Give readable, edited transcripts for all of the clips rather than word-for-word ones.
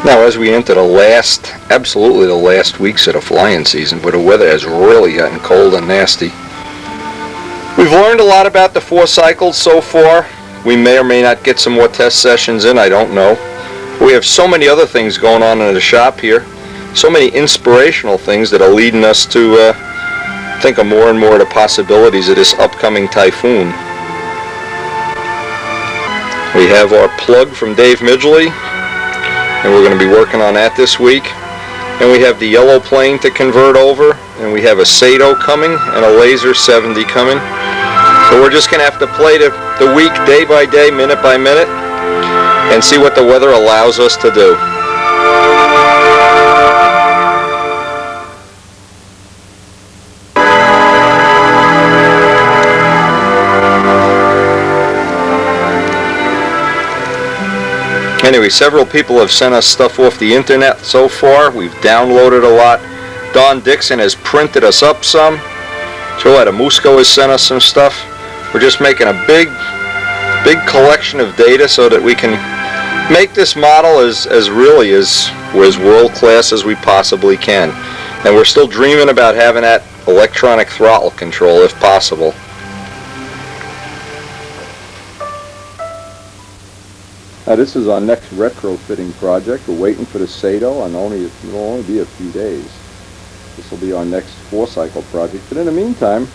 Now, as we enter absolutely the last weeks of the flying season, where the weather has really gotten cold and nasty, we've learned a lot about the 4 cycles so far. We may or may not get some more test sessions in, I don't know. We have so many other things going on in the shop here, so many inspirational things that are leading us to think of more and more of the possibilities of this upcoming typhoon. We have our plug from Dave Midgley, and we're going to be working on that this week. And we have the yellow plane to convert over, and we have a Sato coming and a Laser 70 coming. So we're just going to have to play the week day by day, minute by minute, and see what the weather allows us to do. Anyway, several people have sent us stuff off the internet so far. We've downloaded a lot. Don Dixon has printed us up some. Joe Adamusco has sent us some stuff. We're just making a big collection of data so that we can make this model as world class as we possibly can. And we're still dreaming about having that electronic throttle control if possible. Now this is our next retrofitting project. We're waiting for the Sato, and it'll only be a few days. This will be our next 4-cycle project. But in the meantime,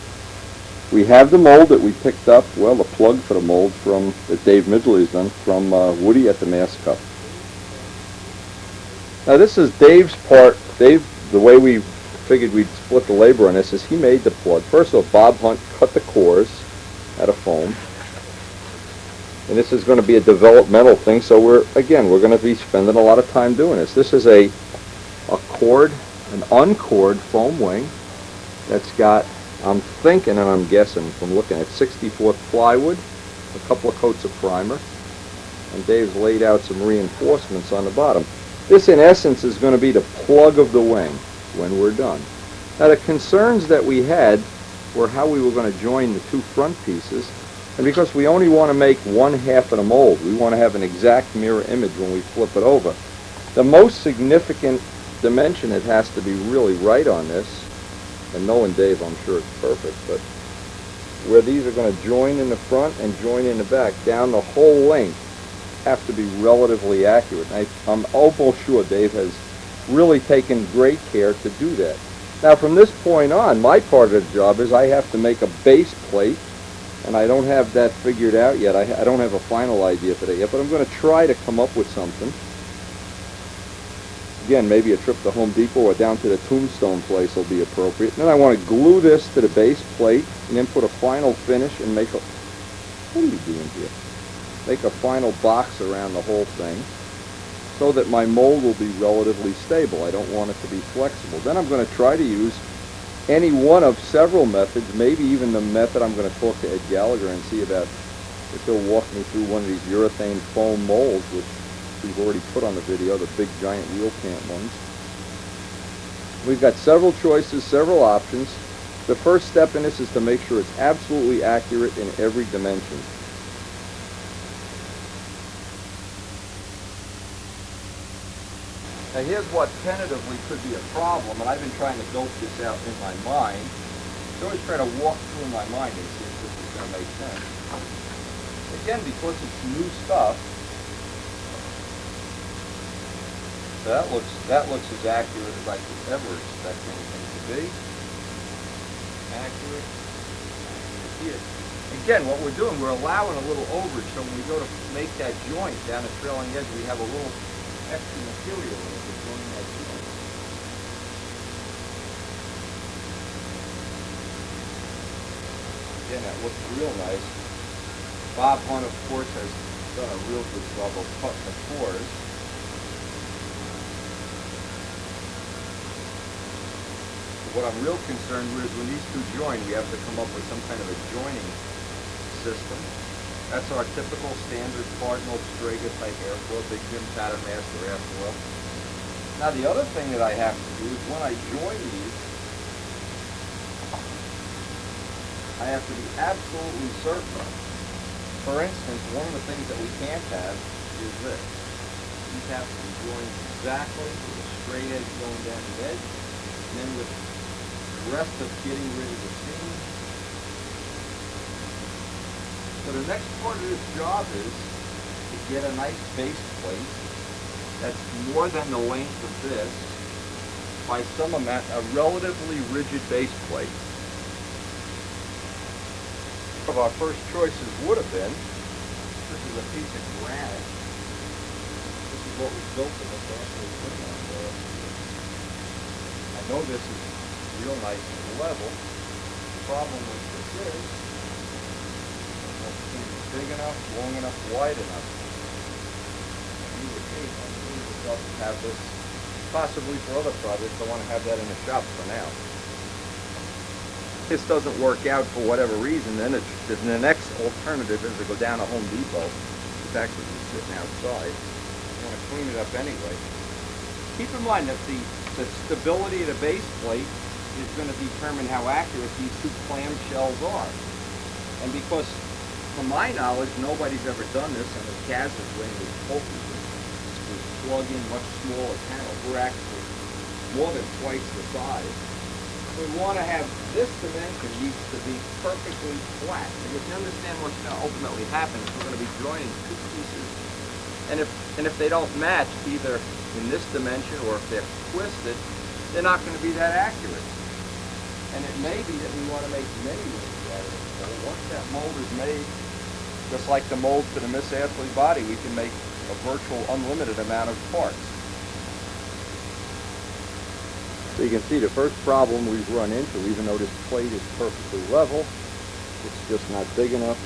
we have the mold that we picked up, well, the plug for the mold that Dave Midgley has done from Woody at the Mass Cup. Now this is Dave's part. Dave, the way we figured we'd split the labor on this is he made the plug. First of all, Bob Hunt cut the cores out of foam. And this is going to be a developmental thing, so we're going to be spending a lot of time doing this. This is an uncored foam wing that's got, I'm thinking and I'm guessing from looking at 64th plywood, a couple of coats of primer, and Dave's laid out some reinforcements on the bottom. This in essence is going to be the plug of the wing when we're done. Now the concerns that we had were how we were going to join the 2 front pieces. And because we only want to make 1/2 of the mold, we want to have an exact mirror image when we flip it over. The most significant dimension that has to be really right on this, and knowing Dave, I'm sure it's perfect, but where these are going to join in the front and join in the back, down the whole length, have to be relatively accurate. And I'm almost sure Dave has really taken great care to do that. Now from this point on, my part of the job is I have to make a base plate, and I don't have that figured out yet. I don't have a final idea for that yet, but I'm going to try to come up with something. Again, maybe a trip to Home Depot or down to the Tombstone place will be appropriate. And then I want to glue this to the base plate and then put a final finish and make a... What are you doing here? Make a final box around the whole thing so that my mold will be relatively stable. I don't want it to be flexible. Then I'm going to try to use any one of several methods, maybe even the method I'm going to talk to Ed Gallagher and see about if he'll walk me through one of these urethane foam molds, which we've already put on the video, the big giant wheel pant ones. We've got several choices, several options. The first step in this is to make sure it's absolutely accurate in every dimension. Now here's what tentatively could be a problem, and I've been trying to dope this out in my mind. So I always try to walk through my mind and see if this is going to make sense. Again, because it's new stuff, so that looks as accurate as I could ever expect anything to be. Accurate here. Again, what we're doing, we're allowing a little overage, so when we go to make that joint down the trailing edge, we have a little extra material in it that's going that joint. Again, that looks real nice. Bob Hunt, of course, has done a real good job of cutting the cores. What I'm real concerned with is when these two join, we have to come up with some kind of a joining system. That's our typical standard Cardinal Strega type airflow, Big Jim Patternmaster airflow. Now the other thing that I have to do is when I join these, I have to be absolutely certain. For instance, one of the things that we can't have is this. these have to be joined exactly with a straight edge going down the edge, and then with the rest of getting rid of the seam. So the next part of this job is to get a nice base plate that's more than the length of this, by some amount, a relatively rigid base plate. One of our first choices would have been, this is a piece of granite. This is what was built in the factory on there. I know this is real nice and level. The problem with this is, it's big enough, long enough, wide enough. You would think, myself to have this possibly for other projects. I want to have that in the shop for now. If this doesn't work out for whatever reason, then the next alternative is to go down to Home Depot. It's actually just sitting outside. I want to clean it up anyway. Keep in mind that the stability of the base plate is going to determine how accurate these two clamshells are. And because, from my knowledge, nobody's ever done this, and the CAS is weighing these pulses. We plug in much smaller panels. We're actually more than twice the size. We want to have this dimension needs to be perfectly flat. Because you understand what's going to ultimately happen is we're going to be joining two pieces. And if they don't match either in this dimension or if they're twisted, they're not going to be that accurate. And it may be that we want to make many rings out of it. So once that mold is made, just like the mold for the Miss Athlete body, we can make a virtual unlimited amount of parts. So you can see the first problem we've run into, even though this plate is perfectly level, it's just not big enough.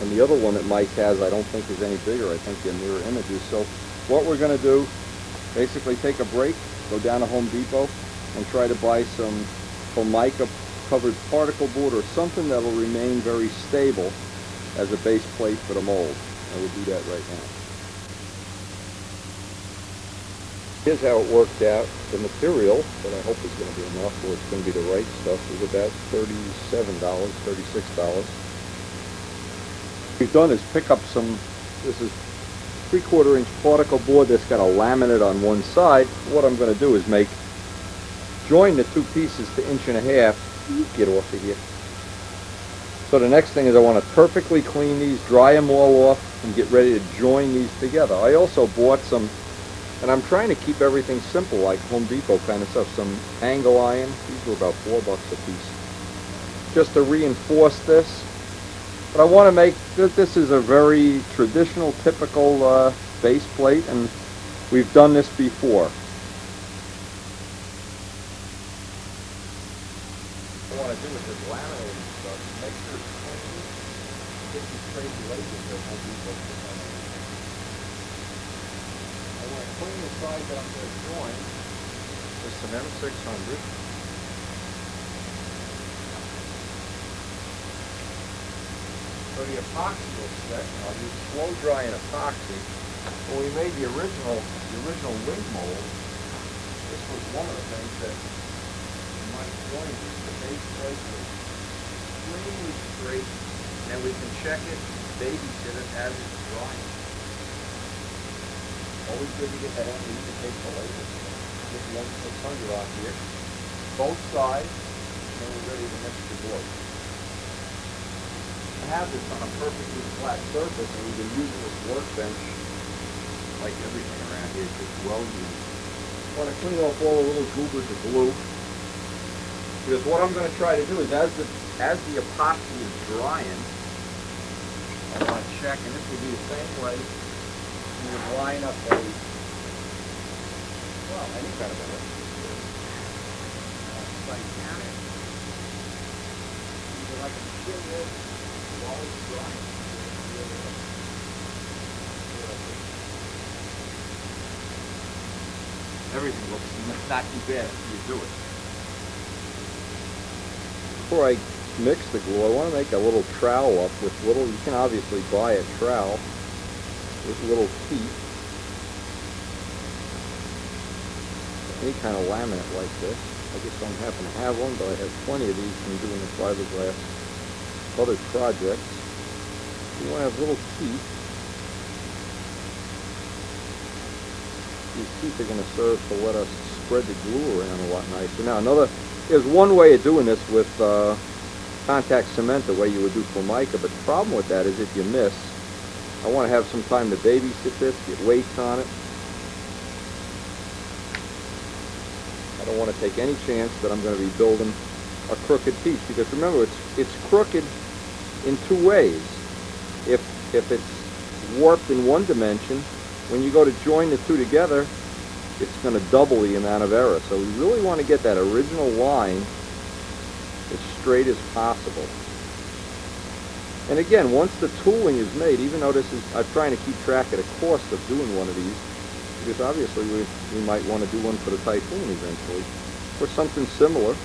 And the other one that Mike has, I don't think is any bigger. I think they're mirror images. So what we're going to do, basically take a break, go down to Home Depot, and try to buy some Formica covered particle board or something that will remain very stable as a base plate for the mold. And we'll do that right now. Here's how it worked out. The material that I hope is going to be enough, or it's going to be the right stuff, is about $37, $36. What we've done is pick up some, this is 3/4 inch particle board that's got a laminate on one side. What I'm going to do is join the two pieces to 1.5 inches. Get off of here. So the next thing is I want to perfectly clean these, dry them all off, and get ready to join these together. I also bought some, and I'm trying to keep everything simple, like Home Depot kind of stuff, some angle iron. These were about $4 a piece. Just to reinforce this. But I want to make, this is a very traditional, typical base plate, and we've done this before. What I want to do with this laminating stuff is make sure it's clean, get these crazy lasers that Home Depot put on it. I want to clean the side that I'm going to join with some M600. So the epoxy will set, and I'll use slow dry and epoxy. When we made the original wing mold, this was one of the things that you might join with. The base plate was extremely straight, and we can check it, babysit it as it's drying. Always good to get that underneath to take the laser. Get the M600 off here, both sides, and then we're ready to mix the board. Have this on a perfectly flat surface, and we've been using this workbench like everything around here. It's just well used. I want to clean off all the little goobers of glue, because what I'm going to try to do is as the epoxy is drying, I want to check, and this will be the same way. We would line up any kind of a Titanic. Either like a chin this. Everything looks not too bad if you do it. Before I mix the glue, I want to make a little trowel up with little, you can obviously buy a trowel with little teeth. Any kind of laminate like this. I just don't happen to have one, but I have plenty of these from doing the fiberglass other projects. You want to have little teeth. These teeth are going to serve to let us spread the glue around a lot nicer. Now, there's one way of doing this with contact cement, the way you would do Formica, but the problem with that is if you miss, I want to have some time to babysit this, get weights on it. I don't want to take any chance that I'm going to be building a crooked piece, because remember, it's crooked in two ways. If it's warped in one dimension, when you go to join the two together, it's going to double the amount of error. So we really want to get that original line as straight as possible. And again, once the tooling is made, even though I'm trying to keep track of the cost of doing one of these, because obviously we might want to do one for the Typhoon eventually, or something similar.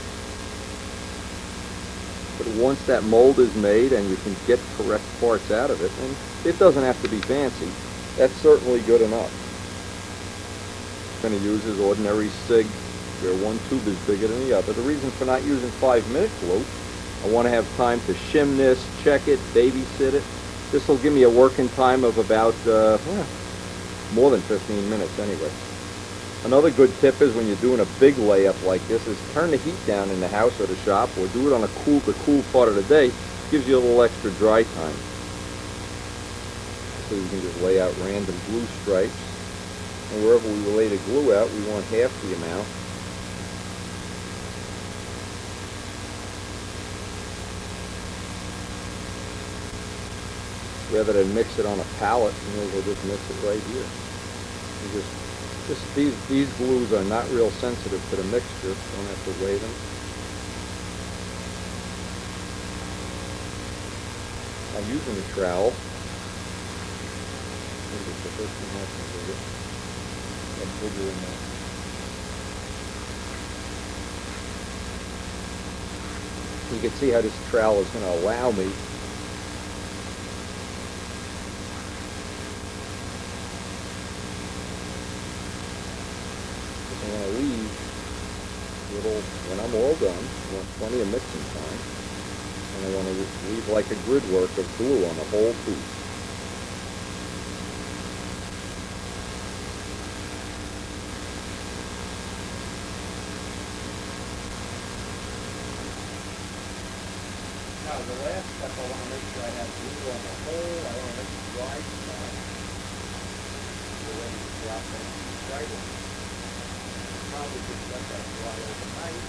But once that mold is made and you can get correct parts out of it, and it doesn't have to be fancy, that's certainly good enough. I'm going to use is ordinary SIG, where one tube is bigger than the other. The reason for not using 5-minute glue, I want to have time to shim this, check it, babysit it. This will give me a working time of about more than 15 minutes anyway. Another good tip is when you're doing a big layup like this is turn the heat down in the house or the shop, or do it on the cool part of the day. Gives you a little extra dry time. So you can just lay out random glue stripes. And wherever we lay the glue out, we want half the amount. Rather than mix it on a pallet, we'll just mix it right here. These glues are not real sensitive to the mixture. Don't have to weigh them. I'm using the trowel. You can see how this trowel is going to allow me when I'm all done, I want plenty of mixing time, and I want to leave like a grid work of glue on the whole piece. Now the last step, I want to make sure I have glue on the whole. I want to make it dry spot. We're ready to drop in right in. Probably just let that dry overnight.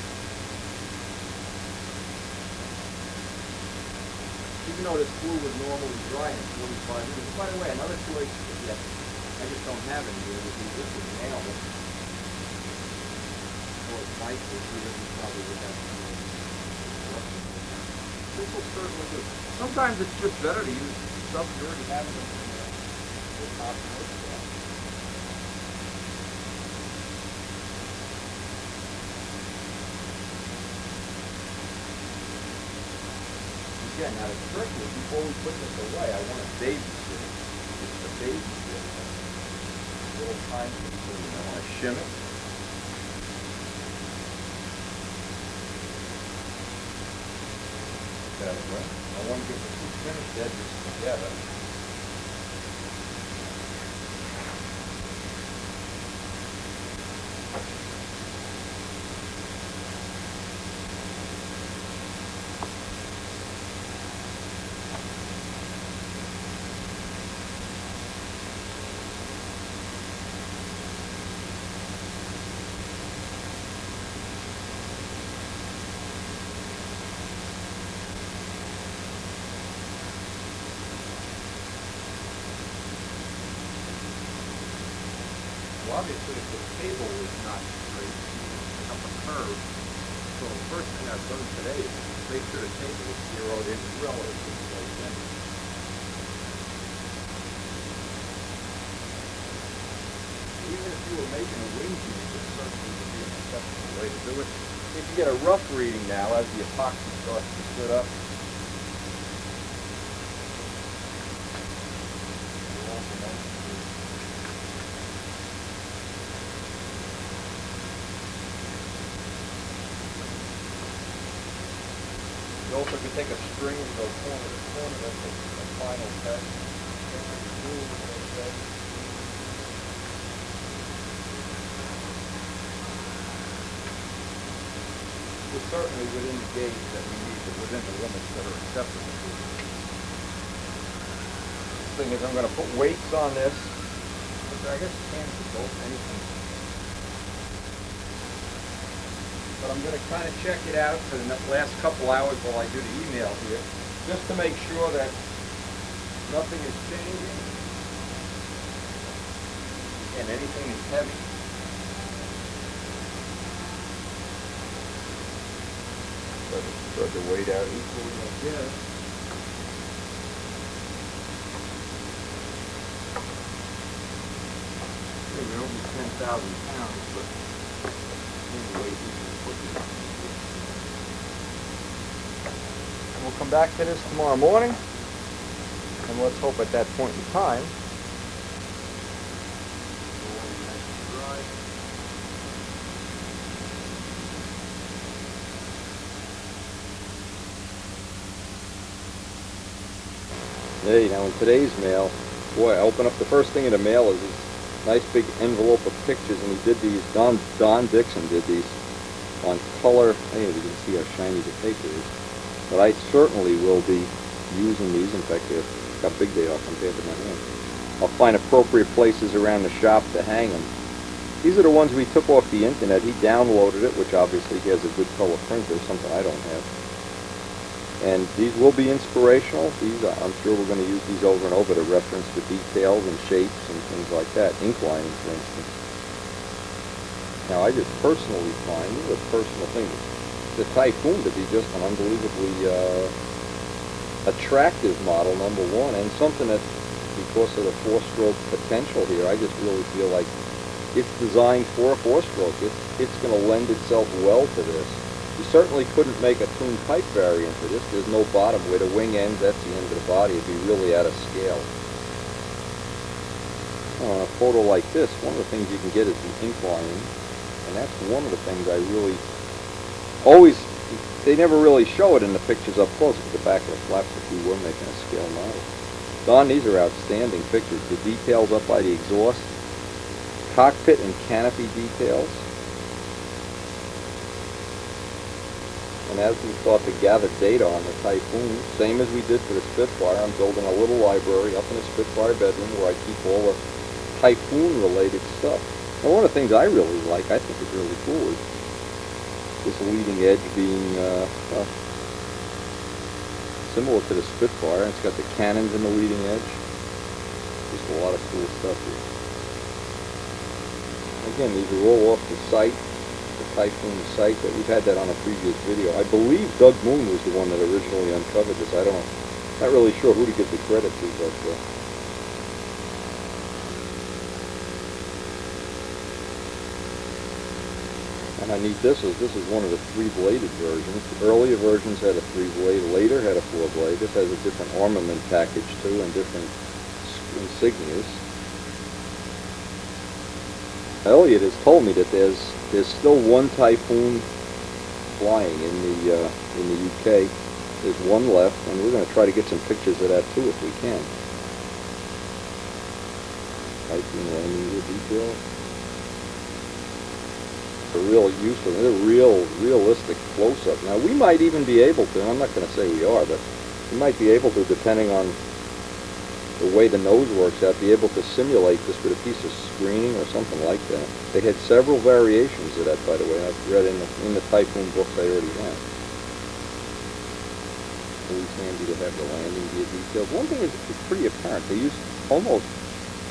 Even though this glue would normally dry in 45 minutes. By the way, another choice that I just don't have any here would be this with nail. Or it's nice to see that we probably would have this will certainly do. Sometimes it's just better to use stuff you already have in the top of the stuff. Again, now the trick is, before we put this away, I want to babysit it. It's the babysit. A little time consuming. I want to shim it. That way. I want to get the two finished edges together. Obviously, if the table is not straight, it's up a curve. So the first thing I've done today is make sure the table is zeroed in relatively close in. Even if you were making a wing piece, this certainly would be an acceptable way to do it. If you get a rough reading now, as the epoxy starts to sit up, you also can take a string and go corner to corner. That's the final test. we're certainly within the gauge that we need, within the limits that are acceptable. The thing is, I'm going to put weights on this. I guess cans are both anything. But I'm going to kind of check it out for the last couple hours while I do the email here, just to make sure that nothing is changing and anything is heavy. Spread the weight out equally like this. Maybe only 10,000 pounds, but anyway, we can put this. And we'll come back to this tomorrow morning, and let's hope at that point in time Hey, now in today's mail, boy, I open up the first thing in the mail is this nice big envelope of pictures, and he did these, Don Dixon did these on color. I don't know if you can see how shiny the paper is, but I certainly will be using these. In fact, look how big they are compared to my hand. I'll find appropriate places around the shop to hang them. These are the ones we took off the internet. He downloaded it, which obviously he has a good color printer, something I don't have. And these will be inspirational. These, I'm sure we're going to use these over and over to reference the details and shapes and things like that. Ink lining, for instance. Now, I just personally find, this is a personal thing, the Typhoon to be just an unbelievably attractive model, number one, and something that, because of the four-stroke potential here, I just really feel like it's designed for a four-stroke. It's going to lend itself well to this. You certainly couldn't make a tuned pipe variant for this. There's no bottom. Where the wing ends, that's the end of the body. It'd be really out of scale. On a photo like this, one of the things you can get is the ink lining, and that's one of the things I really always, they never really show it in the pictures up close, but the back of the flaps if you were making a scale model. Don, these are outstanding pictures. The details up by the exhaust, cockpit and canopy details. And as we thought to gather data on the Typhoon, same as we did for the Spitfire, I'm building a little library up in the Spitfire bedroom where I keep all the Typhoon-related stuff. And one of the things I really like, I think is really cool, is this leading edge being similar to the Spitfire. It's got the cannons in the leading edge. Just a lot of cool stuff here. Again, these are all off the site. Typhoon site, that we've had that on a previous video. I believe Doug Moon was the one that originally uncovered this. I don't know, not really sure who to give the credit to, but and I need this is one of the three-bladed versions. The earlier versions had a three-blade, later had a four-blade. This has a different armament package too, and different insignias. Elliot has told me that there's still one Typhoon flying in the UK. There's one left, and we're going to try to get some pictures of that too if we can. Typhoon landing gear detail. A real useful, a real realistic close-up. Now we might even be able to. I'm not going to say we are, but we might be able to, depending on the way the nose works out, be able to simulate this with a piece of screening or something like that. They had several variations of that, by the way. I've read in the Typhoon books I already have. Always handy to have the landing gear details. One thing is it's pretty apparent. They used almost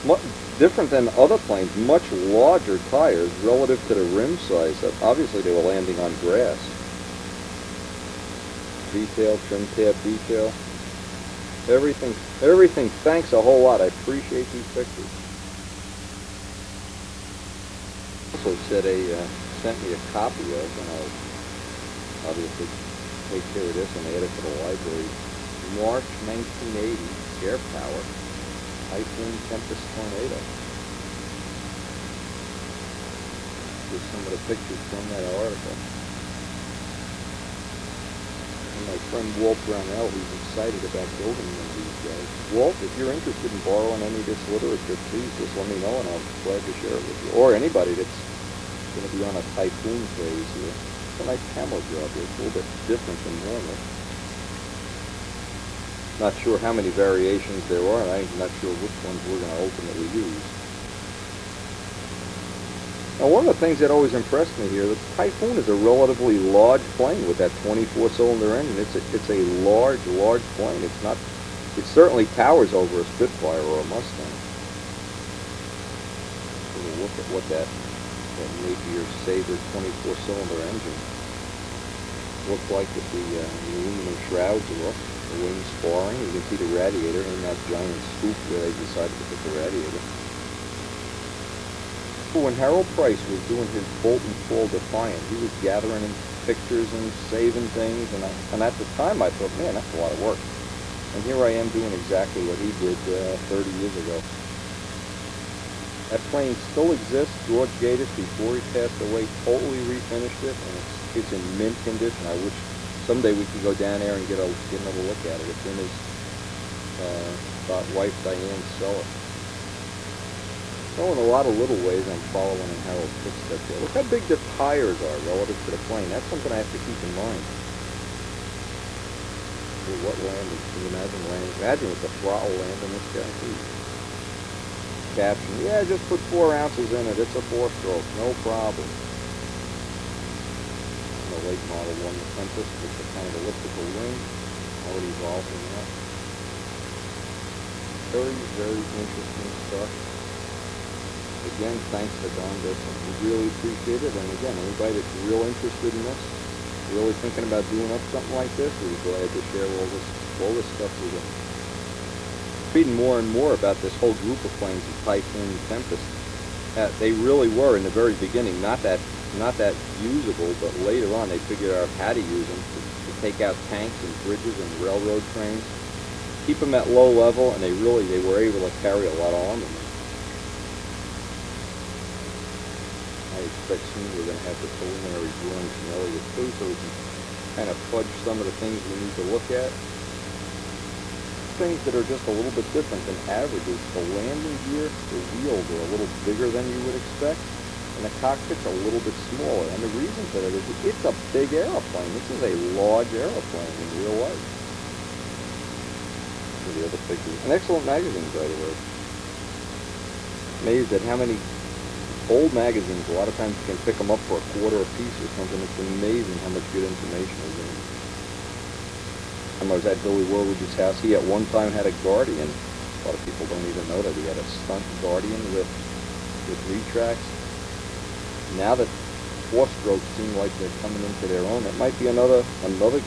much different than other planes, much larger tires relative to the rim size. Obviously, they were landing on grass. Detail, trim tab detail. Everything, thanks a whole lot. I appreciate these pictures. Also sent me a copy of, and I'll obviously take care of this and add it to the library. March 1980, Air Power, Typhoon Tempest Tornado. Here's some of the pictures from that article. My friend Walt Brownell, who's excited about building one of these guys. Walt, if you're interested in borrowing any of this literature, please just let me know and I'll be glad to share it with you. Or anybody that's going to be on a Typhoon phase here. a nice camo job here. It's a little bit different than normal. Not sure how many variations there are, and I'm not sure which ones we're going to ultimately use. Now, one of the things that always impressed me here, the Typhoon is a relatively large plane with that 24-cylinder engine. It's a large plane. It certainly towers over a Spitfire or a Mustang. So we'll look at what that Napier Sabre 24-cylinder engine looks like with the aluminum shrouds are up, the wings sparring. You can see the radiator in that giant scoop where they decided to put the radiator. When Harold Price was doing his Bolt and Fall Defiant, he was gathering pictures and saving things, and at the time I thought, man, that's a lot of work. And here I am doing exactly what he did 30 years ago. That plane still exists. George Gatis, before he passed away, totally refinished it, and it's in mint condition. I wish someday we could go down there and get another look at it. It's in his wife Diane's cellar. So in a lot of little ways, I'm following in Harold's footsteps here. Look how big the tires are relative to the plane. That's something I have to keep in mind. What landing? Can you imagine landing? Imagine with the throttle landing this guy. Caption. Yeah, just put 4 ounces in it. It's a 4-stroke. No problem. The late model one, the Tempest, with the kind of elliptical wing. Already evolving up. Very, very interesting stuff. Again, thanks to Don Dixon. We really appreciate it. And again, anybody that's real interested in this, really thinking about doing up something like this, we're glad to share all this stuff with you. Reading more and more about this whole group of planes, the Typhoon and Tempest. They really were in the very beginning not that usable, but later on they figured out how to use them to take out tanks and bridges and railroad trains, keep them at low level, and they were able to carry a lot of armament. I expect soon we're going to have the preliminary drawings from Elliott too, so we can kind of fudge some of the things we need to look at. Things that are just a little bit different than average is the landing gear, the wheels are a little bigger than you would expect, and the cockpit's a little bit smaller. And the reason for that is it's a big airplane. This is a large airplane in real life. For the other pictures. An excellent magazine, by the way. Amazed at how many old magazines, a lot of times you can pick them up for $0.25 a piece or something. It's amazing how much good information is in it. I was at Billy Warwood's house. He at one time had a Guardian. A lot of people don't even know that he had a Stunt Guardian with retracts. Now that 4-strokes seem like they're coming into their own, it might be another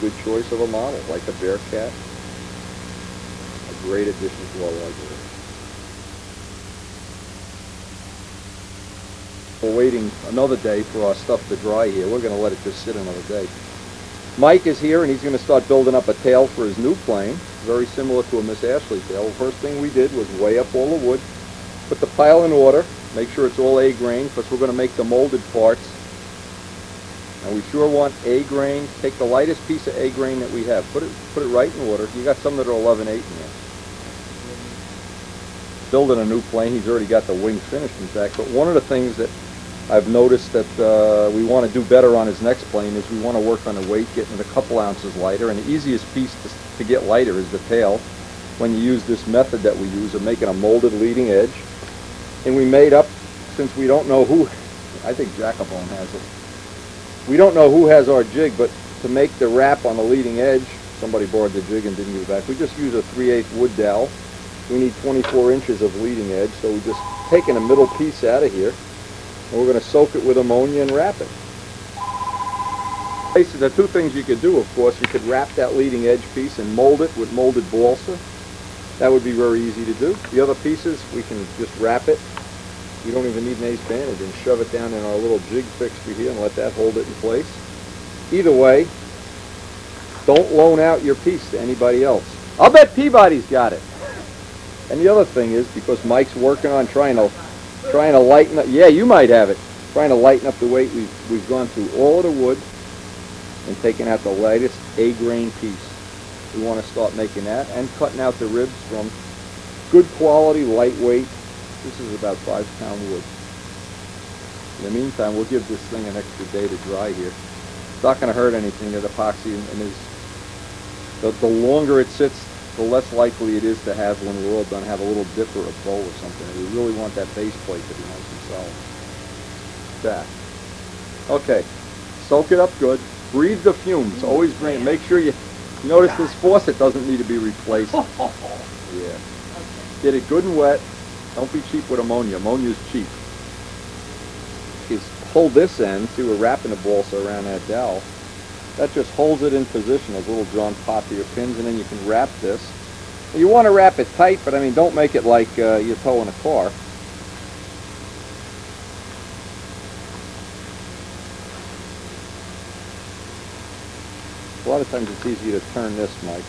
good choice of a model, like a Bearcat. A great addition to our library. We're waiting another day for our stuff to dry here. We're going to let it just sit another day. Mike is here, and he's going to start building up a tail for his new plane, very similar to a Miss Ashley tail. The first thing we did was weigh up all the wood, put the pile in order, make sure it's all A-grain, because we're going to make the molded parts. And we sure want A-grain. Take the lightest piece of A-grain that we have. Put it right in order. You got some that are 11/8 in there. Building a new plane, he's already got the wing finished, in fact. But one of the things that I've noticed that we want to do better on his next plane is we want to work on the weight, getting it a couple ounces lighter. And the easiest piece to get lighter is the tail. When you use this method that we use of making a molded leading edge. And we made up, since we don't know who, I think Jacobone has it. We don't know who has our jig, but to make the wrap on the leading edge, somebody borrowed the jig and didn't give it back. We just use a 3/8 wood dowel. We need 24 inches of leading edge, so we're just taking a middle piece out of here, and we're going to soak it with ammonia and wrap it. The two things you could do, of course, you could wrap that leading edge piece and mold it with molded balsa. That would be very easy to do. The other pieces, we can just wrap it. We don't even need an ace bandage, and shove it down in our little jig fixture here and let that hold it in place. Either way, don't loan out your piece to anybody else. I'll bet Peabody's got it. And the other thing is, because Mike's working on trying to lighten up, yeah, you might have it, trying to lighten up the weight, we've gone through all of the wood and taken out the lightest A-grain piece. We want to start making that and cutting out the ribs from good quality, lightweight. This is about 5-pound wood. In the meantime, we'll give this thing an extra day to dry here. It's not going to hurt anything, that epoxy, and the longer it sits, the less likely it is to have, when we're all done, have a little dip or a bow or something. And we really want that base plate to be nice and solid. That. Okay, soak it up good. Breathe the fumes. Always bring. Make sure you notice this faucet doesn't need to be replaced. Yeah. Get it good and wet. Don't be cheap with ammonia. Ammonia's cheap. Is hold this end. See, we're wrapping the balsa around that dowel. That just holds it in position, those little John Pottier pins, and then you can wrap this. You want to wrap it tight, but I mean, don't make it like you're towing a car. A lot of times it's easy to turn this, Mike.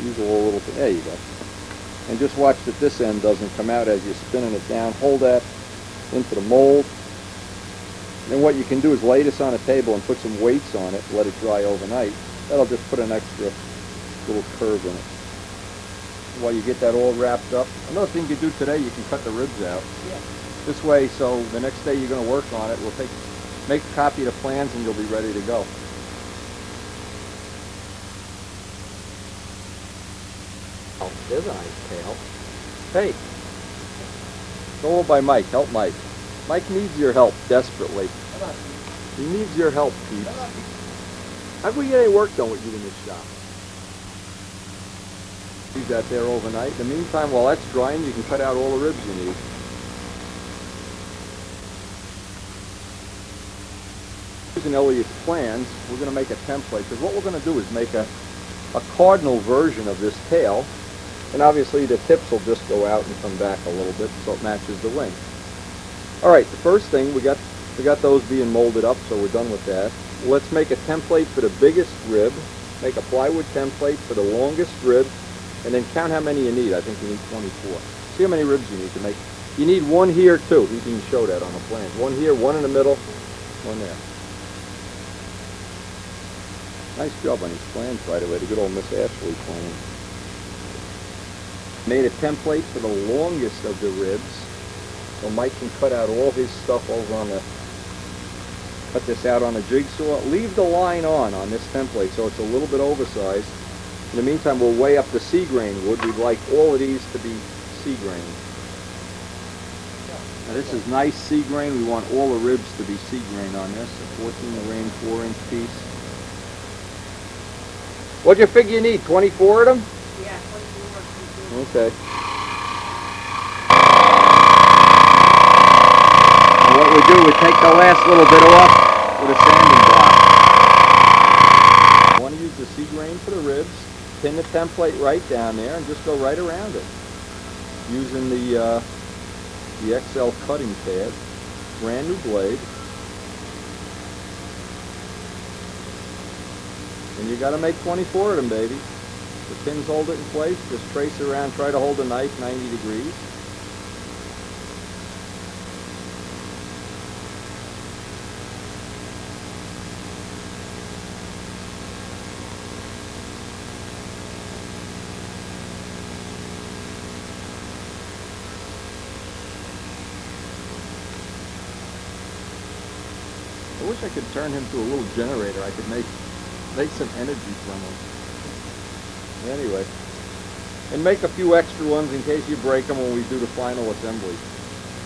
Use a little bit. There you go. And just watch that this end doesn't come out as you're spinning it down. Hold that into the mold. And then what you can do is lay this on a table and put some weights on it, let it dry overnight. That'll just put an extra little curve in it. While you get that all wrapped up. Another thing you do today, you can cut the ribs out. Yeah. This way, so the next day you're going to work on it, we'll make a copy of the plans and you'll be ready to go. Oh, there's a nice tail. Hey, go over by Mike. Help Mike. Mike needs your help desperately. He needs your help, Pete. How can we get any work done with you in this shop? Leave that there overnight. In the meantime, while that's drying, you can cut out all the ribs you need. Using Elliot's plans, we're going to make a template, because what we're going to do is make a cardinal version of this tail, and obviously the tips will just go out and come back a little bit so it matches the wing. All right, the first thing, we got those being molded up, so we're done with that. Let's make a template for the biggest rib, make a plywood template for the longest rib, and then count how many you need. I think you need 24. See how many ribs you need to make. You need one here too. You can show that on the plans. One here, one in the middle, one there. Nice job on these plans, by the way, the good old Miss Ashley plan. Made a template for the longest of the ribs, so Mike can cut out all his stuff over on the, cut this out on a jigsaw. Leave the line on this template so it's a little bit oversized. In the meantime, we'll weigh up the sea grain wood. We'd like all of these to be sea grain. Now this is nice sea grain. We want all the ribs to be sea grain on this. A 14 grain 4-inch piece. What'd you figure you need? 24 of them? Yeah, 24. Okay. And what we do, we take the last little bit off with a sanding block. I want to use the sea grain for the ribs. Pin the template right down there and just go right around it. Using the XL cutting pad. Brand new blade. And you got to make 24 of them, baby. The pins hold it in place. Just trace around. Try to hold the knife 90 degrees. I wish I could turn him to a little generator. I could make some energy from them. Anyway, and make a few extra ones in case you break them when we do the final assembly.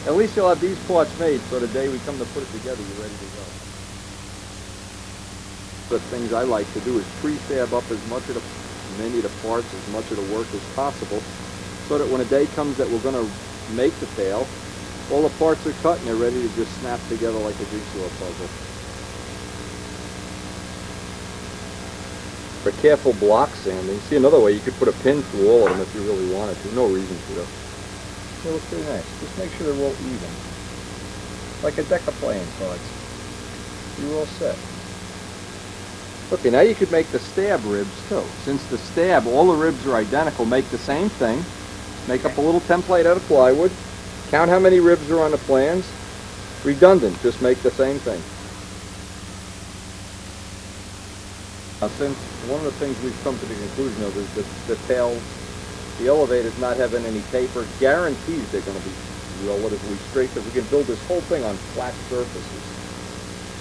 At least you'll have these parts made, so the day we come to put it together, you're ready to go. The things I like to do is pre-fab up as much of many of the parts, as much of the work as possible, so that when a day comes that we're going to make the tail, all the parts are cut and they're ready to just snap together like a jigsaw puzzle. For careful block sanding, see another way, you could put a pin through all of them if you really wanted to. No reason to. They look pretty nice. Just make sure they're all even. Like a deck of playing cards. You're all set. Okay, now you could make the stab ribs too. Since the stab, all the ribs are identical, make the same thing. Make up a little template out of plywood. Count how many ribs are on the plans. Redundant, just make the same thing. Since one of the things we've come to the conclusion of is that the tails, the elevators not having any taper, guarantees they're going to be relatively straight, because we can build this whole thing on flat surfaces.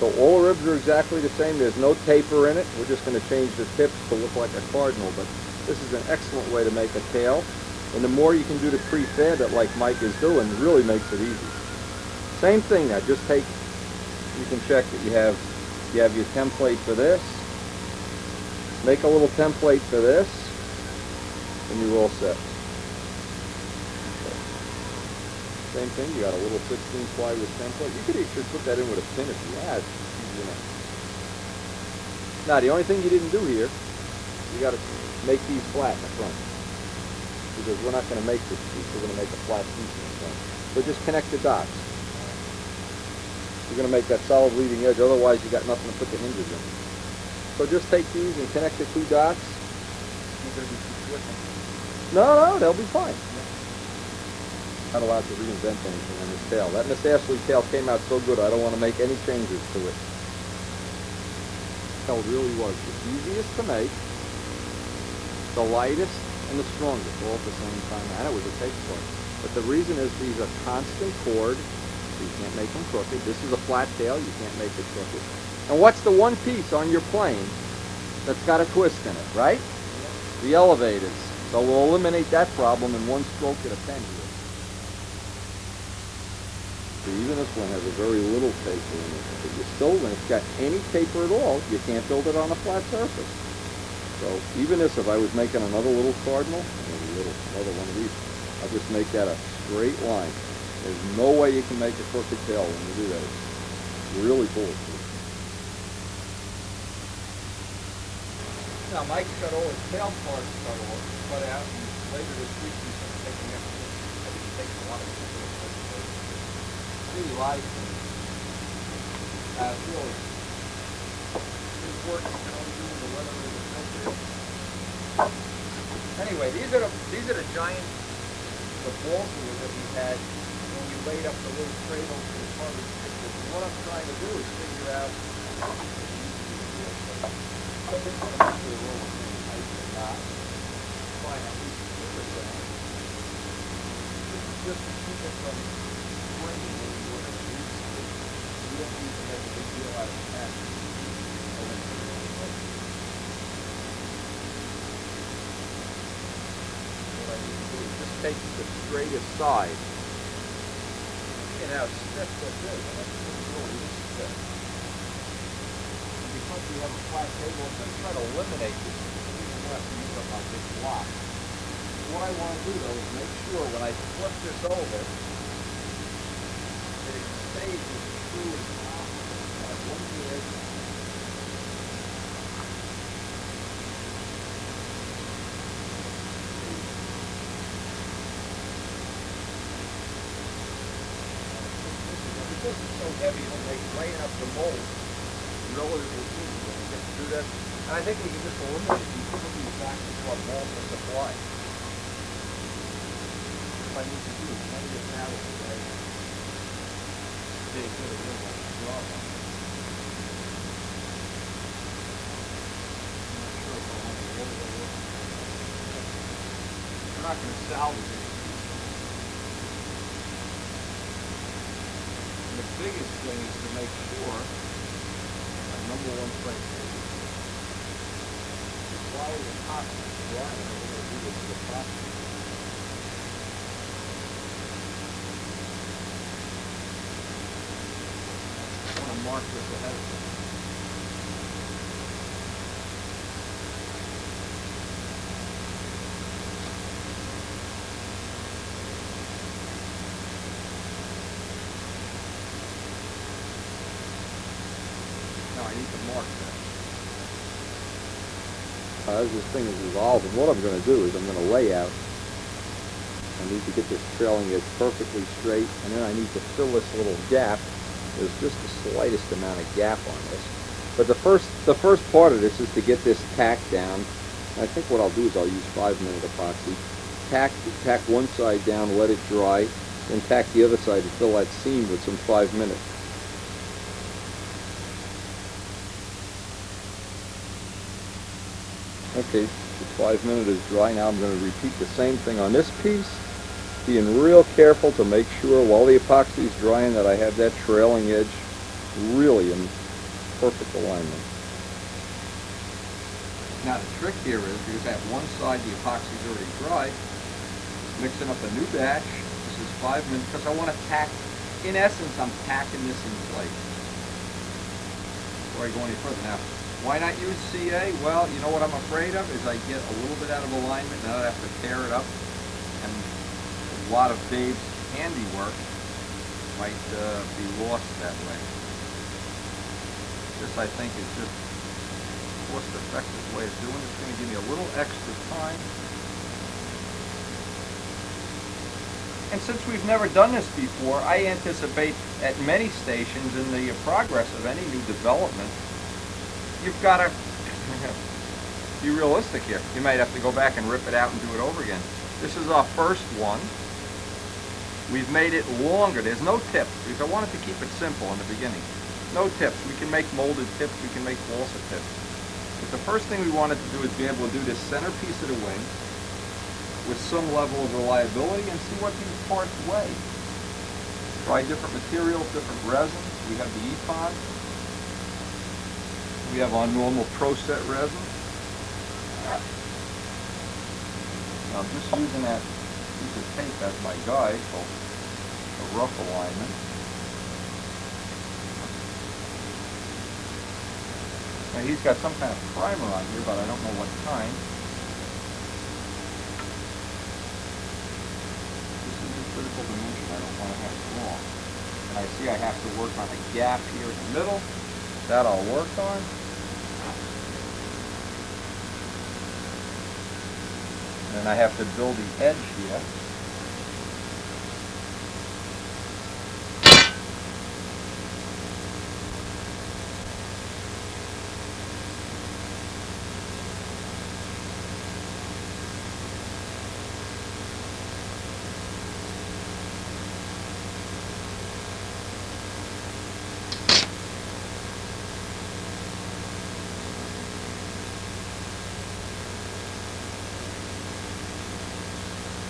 So all the ribs are exactly the same. There's no taper in it. We're just going to change the tips to look like a cardinal, but this is an excellent way to make a tail. And the more you can do to prefab it like Mike is doing, really makes it easy. Same thing now, just take, you can check that you have your template for this. Make a little template for this, and you're all set. Same thing, you got a little 16 plywood template. You could actually put that in with a pin if you had. You know. Now, the only thing you didn't do here, you got to make these flat in the front. Because we're not going to make this piece, we're going to make a flat piece in the front. So just connect the dots. You're going to make that solid leading edge, otherwise you got nothing to put the hinges in. So just take these and connect the two dots. You're going to be too twisted. No, they'll be fine. Not allowed to reinvent anything on this tail. That Miss Ashley tail came out so good, I don't want to make any changes to it. Tail really was the easiest to make, the lightest, and the strongest all at the same time, and it was a take part. But the reason is these are constant chord, so you can't make them crooked. This is a flat tail, you can't make it crooked. And what's the one piece on your plane that's got a twist in it, right? The elevators. So we'll eliminate that problem in one stroke at a pen here. So even this one has a very little taper in it. But you still, when it's got any taper at all, you can't build it on a flat surface. So even this, if I was making another little cardinal, another one of these, I'll just make that a straight line. There's no way you can make a crooked tail when you do that. It's really bulletproof. Now Mike's got all his tail parts cut out, and later this week he's going to take them out. I think he takes a lot of them. Really likes them. Really, his work he can only do when the weather is appropriate. Anyway, these are the giant, the ball tools that we had when we laid up the little cradles for the carbon stickers. And what I'm trying to do is figure out just to keep it from breaking when you want to use it. You don't need to make a big deal out of that. What I need to do is just take the straightest side. You know, stiff like this, and that's really stiff. Because we have a flat table, I'm going to try to eliminate this. I'm going to have to use up my big block. What I want to do, though, is make sure when I flip this over, that it stays as true as possible. Now, one here, because it's so heavy, it'll make laying up the mold relatively easy when we get to do that. And I think we can just eliminate it and put these back into our mold for supply. I need to do plenty of analysis, right? Stay good at it like a job. I'm not sure if I want to go there. We're not going to salvage it. And the biggest thing is to make sure our number one thing is while the epoxy is drying, we're going to do this with epoxy. Mark this ahead of time. Now I need to mark that. As this thing is revolving, what I'm going to do is I'm going to lay out. I need to get this trailing edge perfectly straight, and then I need to fill this little gap. There's just the slightest amount of gap on this. But the first part of this is to get this tacked down. And I think what I'll do is I'll use 5-minute epoxy. Tack one side down, let it dry, then tack the other side to fill that seam with some 5-minute. Okay, the 5-minute is dry. Now I'm going to repeat the same thing on this piece. Being real careful to make sure while the epoxy is drying that I have that trailing edge really perfect alignment. Now the trick here is, because at one side the epoxy's already dry, mixing up a new batch. This is 5 minutes, because I want to tack, in essence, I'm tacking this in place. Before I go any further. Now, why not use CA? Well, you know what I'm afraid of is I get a little bit out of alignment, and I have to tear it up, and a lot of Dave's handiwork might be lost that way. This, I think, is just a cost-effective way of doing it. It's going to give me a little extra time. And since we've never done this before, I anticipate at many stations in the progress of any new development, you've got to be realistic here. You might have to go back and rip it out and do it over again. This is our first one. We've made it longer. There's no tips, because I wanted to keep it simple in the beginning. No tips. We can make molded tips. We can make balsa tips. But the first thing we wanted to do is be able to do this centerpiece of the wing with some level of reliability and see what these parts weigh. Try different materials, different resins. We have the Epon. We have our normal Pro Set resin. Now I'm just using that piece of tape as my guide for a rough alignment. Now he's got some kind of primer on here, but I don't know what kind. Critical dimension, I don't want to have it wrong. And I see I have to work on a gap here in the middle. That I'll work on. And then I have to build the edge here.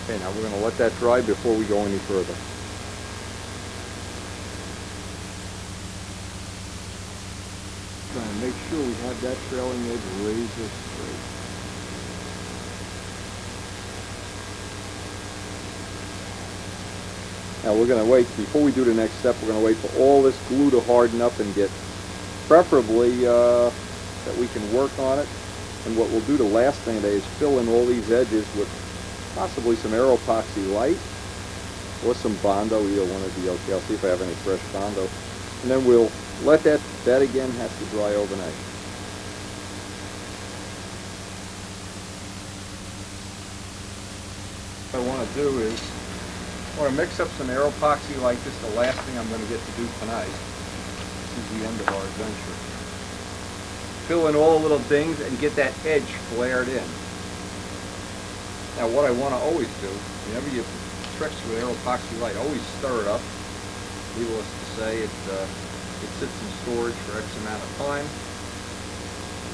Okay, now we're going to let that dry before we go any further. Trying to make sure we have that trailing edge razor straight. Now we're going to wait, before we do the next step, we're going to wait for all this glue to harden up and get, preferably that we can work on it. And what we'll do the last thing today is fill in all these edges with possibly some Aero Epoxy Light or some Bondo, either one would be okay. I'll see if I have any fresh Bondo. And then we'll let that again has to dry overnight. What I want to do is, I want to mix up some Aero Epoxy Light. This is the last thing I'm going to get to do tonight. This is the end of our adventure. Fill in all the little dings and get that edge flared in. Now what I want to always do, whenever you tricks with Aero Epoxy Light, always stir it up. Needless to say, it sits in storage for X amount of time.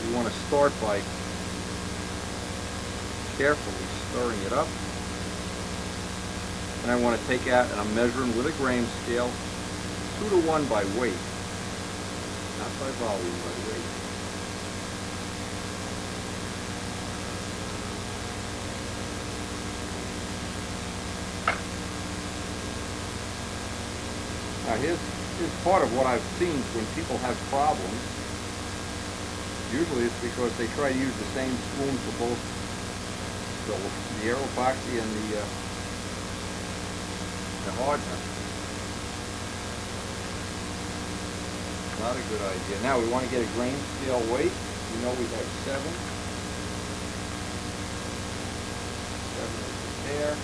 You want to start by carefully stirring it up. And I want to take out, and I'm measuring with a grain scale, 2 to 1 by weight. Not by volume, by weight. Now here's part of what I've seen when people have problems. Usually it's because they try to use the same spoon for both the Aero Epoxy and the hardener. Not a good idea. Now we want to get a grain scale weight. We know we have 7. 7 is the pair.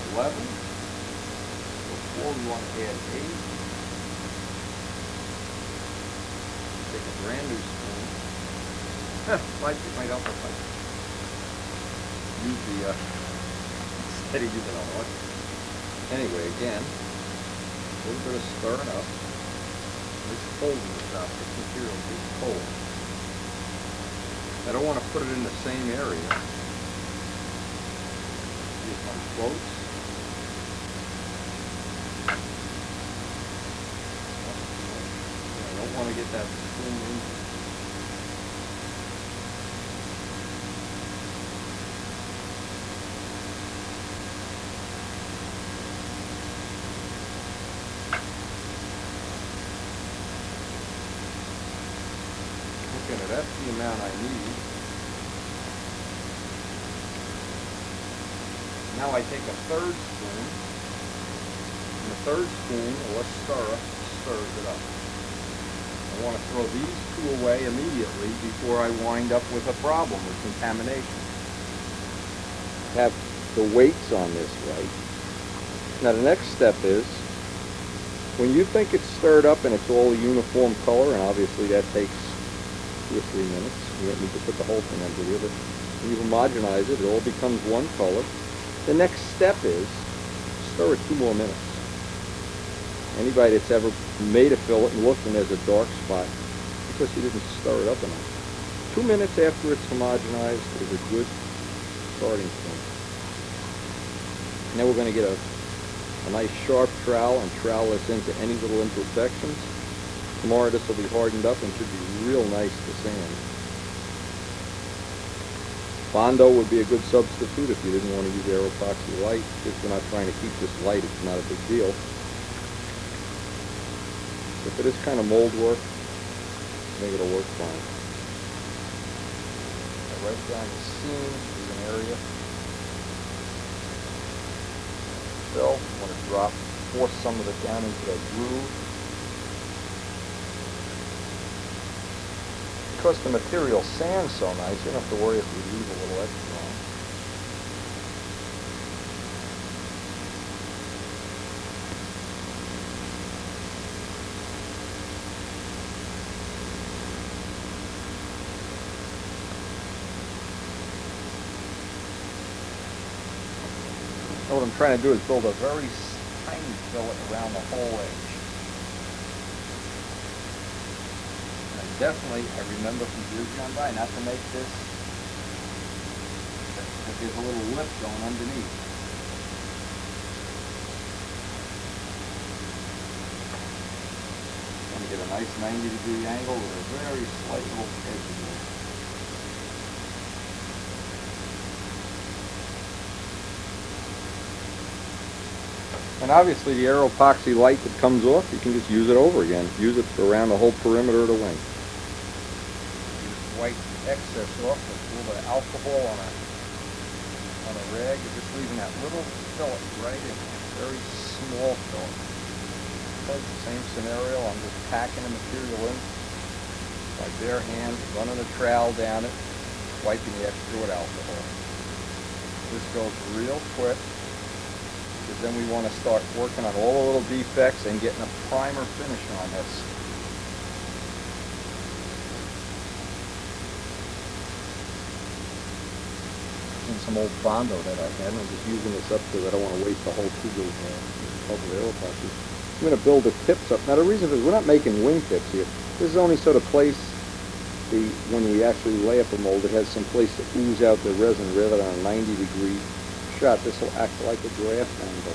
11. Before we want to add 8. Take a brand new spoon. It might help if I use the instead of using a lot. Anyway, again, a little bit of stirring up. It's cold in the shop. This material is cold. I don't want to put it in the same area. See if one floats. want to get that spoon in. Okay, now that's the amount I need. Now I take a third spoon, and the third spoon, or stirrer, stirs it up. I want to throw these two away immediately before I wind up with a problem with contamination. Have the weights on this right. Now the next step is, when you think it's stirred up and it's all a uniform color, and obviously that takes 2 or 3 minutes, you don't need to put the whole thing under here, but when you homogenize it, it all becomes one color. The next step is stir it 2 more minutes. Anybody that's ever made a fillet and looked and there's a dark spot, because you didn't stir it up enough. 2 minutes after it's homogenized is a good starting point. Now we're going to get a nice sharp trowel and trowel this into any little imperfections. Tomorrow this will be hardened up and should be real nice to sand. Bondo would be a good substitute if you didn't want to use Aeropoxy Light. If you're not trying to keep this light, it's not a big deal. But for this kind of mold work, I think it'll work fine. Right down the seam is an area. Fill, I want to force some of it down into that groove. Because the material sands so nice, you don't have to worry if you leave a little extra on. Now what I'm trying to do is build a very tiny fillet around the whole edge. Definitely, I remember from years gone by not to make this, that there's a little lip going underneath. Want to get a nice 90-degree angle with a very slight little edge in there. And obviously the Aeropoxy Light that comes off, you can just use it over again. Use it around the whole perimeter of the wing. Wipe excess off with a little bit of alcohol on a rag. You're just leaving that little fillet right in there, very small fillet. Okay, same scenario, I'm just packing the material in by bare hand, running a trowel down it, wiping the extra with alcohol. This goes real quick, because then we want to start working on all the little defects and getting a primer finish on this. Some old Bondo that I had, and I'm just using this up because I don't want to waste the whole tube of Aeropoxy. I'm going to build the tips up. Now the reason is we're not making wing tips here. This is the only sort of place when we actually lay up a mold, it has some place to ooze out the resin rather than a 90-degree shot. This will act like a draft angle.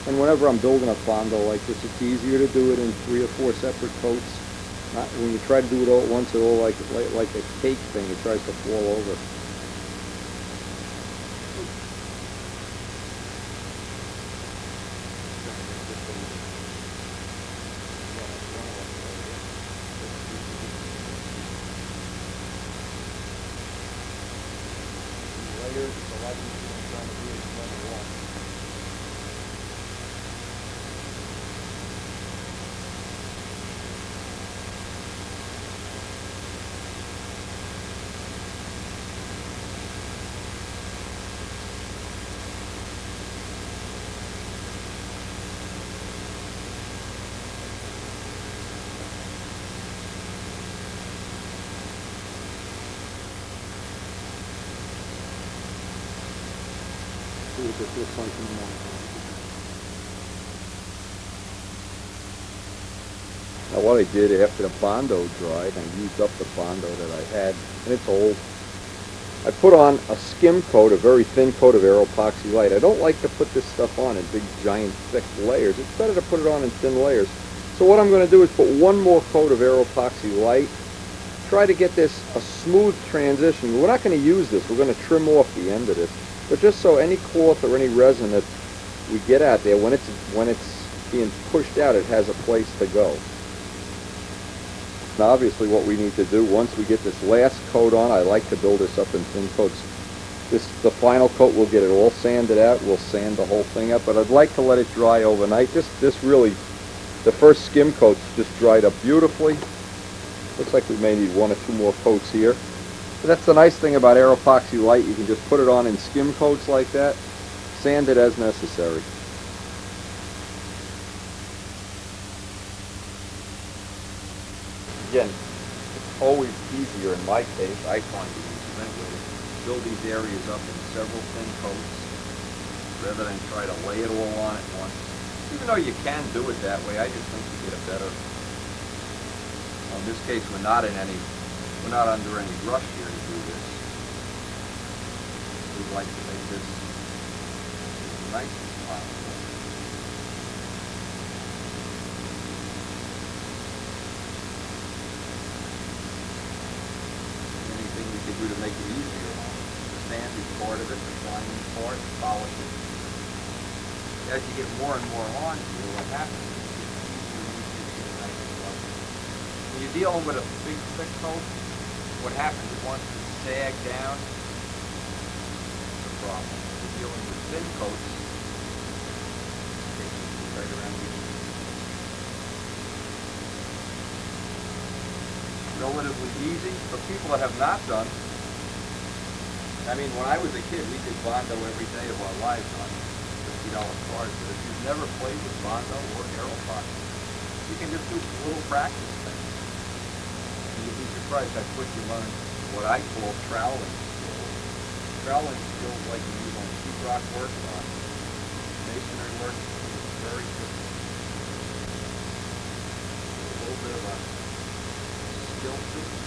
And whenever I'm building a Bondo like this, it's easier to do it in 3 or 4 separate coats. Not when you try to do it all at once, it all like a cake thing. It tries to fall over. Now what I did after the Bondo dried, I used up the Bondo that I had, and it's old. I put on a skim coat, a very thin coat of Aeropoxy Light. I don't like to put this stuff on in big, giant, thick layers. It's better to put it on in thin layers. So what I'm going to do is put one more coat of air epoxy light. Try to get this a smooth transition. We're not going to use this. We're going to trim off the end of this. But just so any cloth or any resin that we get out there, when it's being pushed out, it has a place to go. Now obviously what we need to do, once we get this last coat on, I like to build this up in thin coats. The final coat, we'll get it all sanded out. We'll sand the whole thing up. But I'd like to let it dry overnight. This really, the first skim coat's just dried up beautifully. Looks like we may need one or two more coats here. But that's the nice thing about air epoxy light. You can just put it on in skim coats like that. Sand it as necessary. Again, it's always easier in my case, I find it easier anyway, to build these areas up in several thin coats rather than try to lay it all on at once. Even though you can do it that way, I just think you get a better. Well, in this case, we're not under any rush here to do this. We'd like to make this as nice as possible. Anything we could do to make it easier. The sand is part of it, the shining part, polish it. As you get more and more on here, what happens is it gets easier and easier to get a nice flush. When you're dealing with a big thick coat, what happens is once it's sagged down, it's a problem. When you're dealing with thin coats, it's right around the edge. Relatively easy for people that have not done. I mean, when I was a kid, we did Bondo every day of our lives on $50 cards. But if you've never played with Bondo or air epoxy, you can just do little practice things. And you'd be surprised how quick you learn what I call troweling skills. Troweling skills like you use on sheetrock work, on masonry work, is very good. A little bit of a skill to it.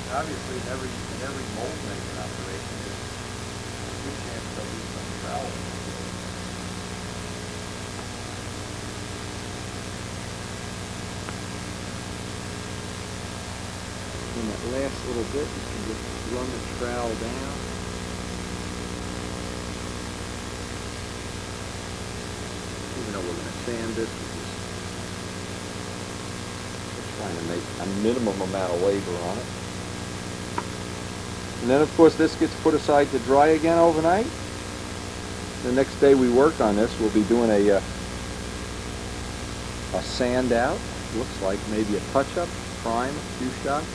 Obviously, in every mold making operation, there's a good chance there'll be some troweling. In that last little bit, you can just run the trowel down. Even though we're going to sand this, we're trying to make a minimum amount of labor on it. And then, of course, this gets put aside to dry again overnight. The next day we work on this, we'll be doing a sand out. Looks like maybe a touch-up, prime, a few shots.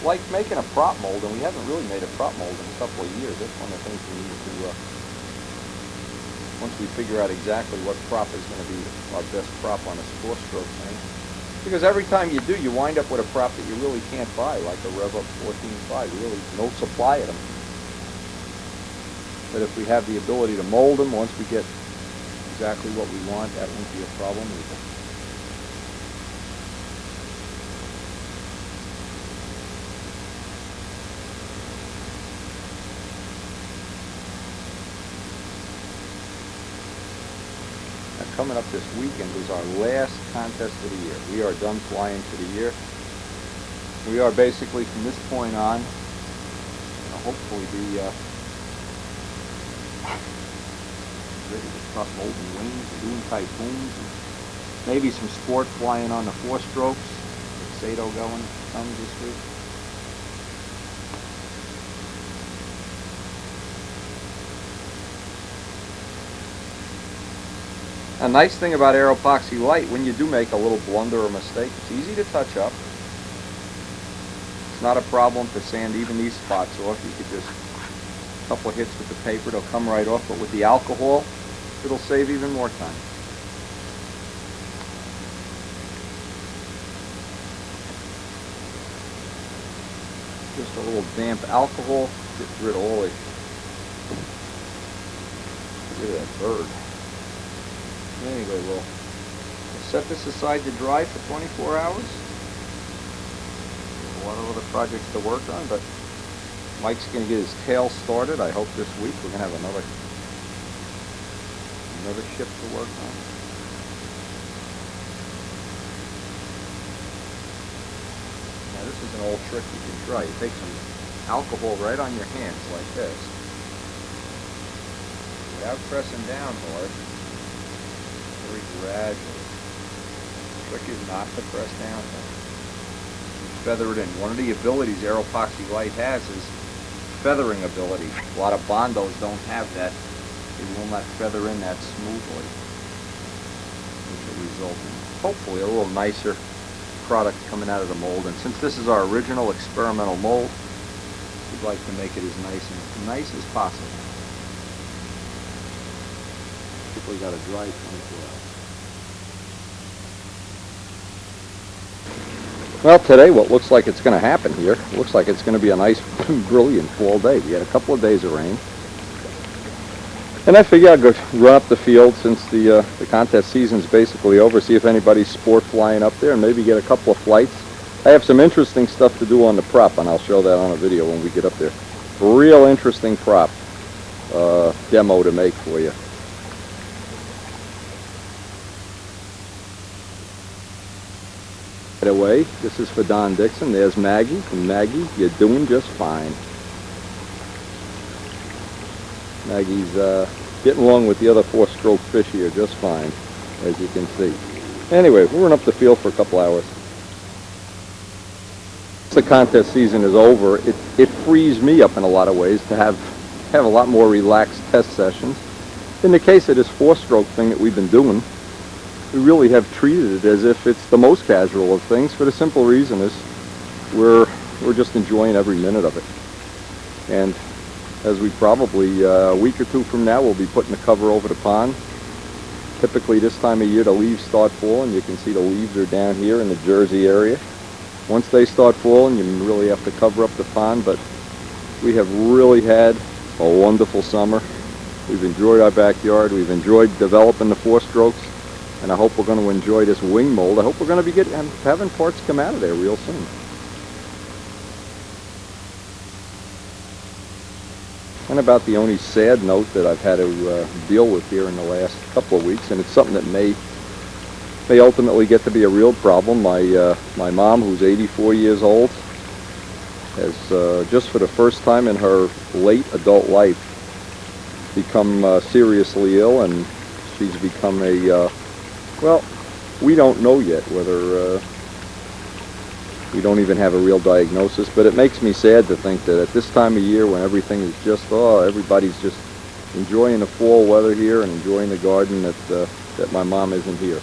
Like making a prop mold, and we haven't really made a prop mold in a couple of years. That's one of the things we need to, once we figure out exactly what prop is going to be our best prop on this 4-stroke thing. Because every time you do, you wind up with a prop that you really can't buy, like a Rev-Up 14.5. Really, no supply of them. But if we have the ability to mold them, once we get exactly what we want, that won't be a problem either. Coming up this weekend is our last contest of the year. We are done flying for the year. We are basically, from this point on, hopefully be ready to start molding wings and doing typhoons. And maybe some sport flying on the 4-strokes. With Sato going comes this week. A nice thing about air epoxy light, when you do make a little blunder or mistake, it's easy to touch up. It's not a problem to sand even these spots off. You could just, a couple of hits with the paper, it'll come right off, but with the alcohol, it'll save even more time. Just a little damp alcohol, gets rid of all it. Look at that bird. Anyway, we'll set this aside to dry for 24 hours. A lot of other projects to work on, but Mike's going to get his tail started. I hope this week we're going to have another shift to work on. Now this is an old trick you can try. You take some alcohol right on your hands like this, without pressing down hard, very gradually. The trick is not to press down hard. You feather it in. One of the abilities Aeropoxy Light has is feathering ability. A lot of Bondos don't have that. They will not feather in that smoothly, which will result in hopefully a little nicer product coming out of the mold. And since this is our original experimental mold, we'd like to make it as nice as possible. Typically got to dry 24 hours. Well, today what looks like it's going to happen here, looks like it's going to be a nice, brilliant fall day. We had a couple of days of rain. And I figure I'll go run up the field since the contest season's basically over, see if anybody's sport flying up there and maybe get a couple of flights. I have some interesting stuff to do on the prop, and I'll show that on a video when we get up there. Real interesting prop demo to make for you. Right away, this is for Don Dixon. There's Maggie. And Maggie, you're doing just fine. Maggie's getting along with the other four-stroke fish here just fine, as you can see. Anyway, we'll run up the field for a couple hours. The contest season is over. It frees me up in a lot of ways to have a lot more relaxed test sessions. In the case of this four-stroke thing that we've been doing, we really have treated it as if it's the most casual of things, for the simple reason is we're just enjoying every minute of it. And as we probably, a week or two from now, we'll be putting the cover over the pond. Typically this time of year the leaves start falling. You can see the leaves are down here in the Jersey area. Once they start falling, you really have to cover up the pond, but we have really had a wonderful summer. We've enjoyed our backyard. We've enjoyed developing the four-strokes, and I hope we're going to enjoy this wing mold. I hope we're going to be having parts come out of there real soon. And about the only sad note that I've had to deal with here in the last couple of weeks, and it's something that may ultimately get to be a real problem. My mom, who's 84 years old, has just for the first time in her late adult life become seriously ill, and she's become a, well, we don't know yet whether, we don't even have a real diagnosis, but it makes me sad to think that at this time of year when everything is just, everybody's just enjoying the fall weather here and enjoying the garden, that my mom isn't here.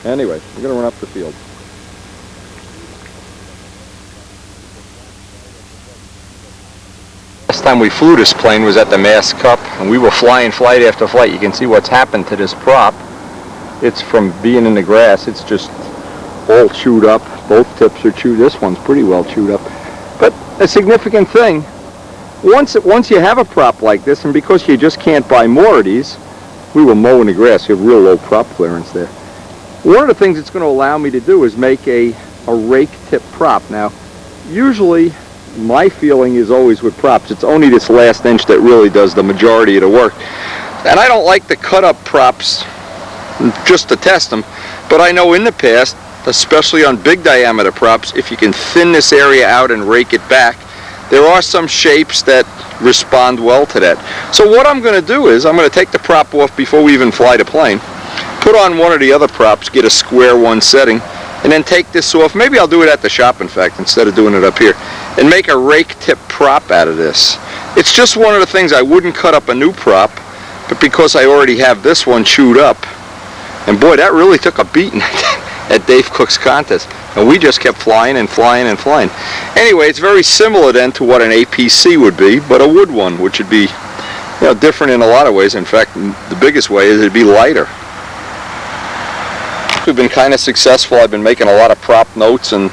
Anyway, we're going to run up the field. Last time we flew this plane was at the Mass Cup, and we were flying flight after flight. You can see what's happened to this prop. It's from being in the grass, it's just all chewed up. Both tips are chewed. This one's pretty well chewed up. But a significant thing, once you have a prop like this, and because you just can't buy more of these, we were mowing the grass. You have real low prop clearance there. One of the things it's going to allow me to do is make a rake tip prop. Now, usually my feeling is always with props, it's only this last inch that really does the majority of the work. And I don't like to cut up props just to test them, but I know in the past, especially on big diameter props, if you can thin this area out and rake it back, there are some shapes that respond well to that. So what I'm going to do is I'm going to take the prop off before we even fly the plane, put on one of the other props, get a square one setting, and then take this off. Maybe I'll do it at the shop, in fact, instead of doing it up here, and make a rake tip prop out of this. It's just one of the things. I wouldn't cut up a new prop, but because I already have this one chewed up, and boy, that really took a beating at Dave Cook's contest, and we just kept flying and flying and flying. Anyway, it's very similar then to what an APC would be, but a wood one, which would be, different in a lot of ways. In fact, the biggest way is it'd be lighter. We've been kind of successful. I've been making a lot of prop notes, and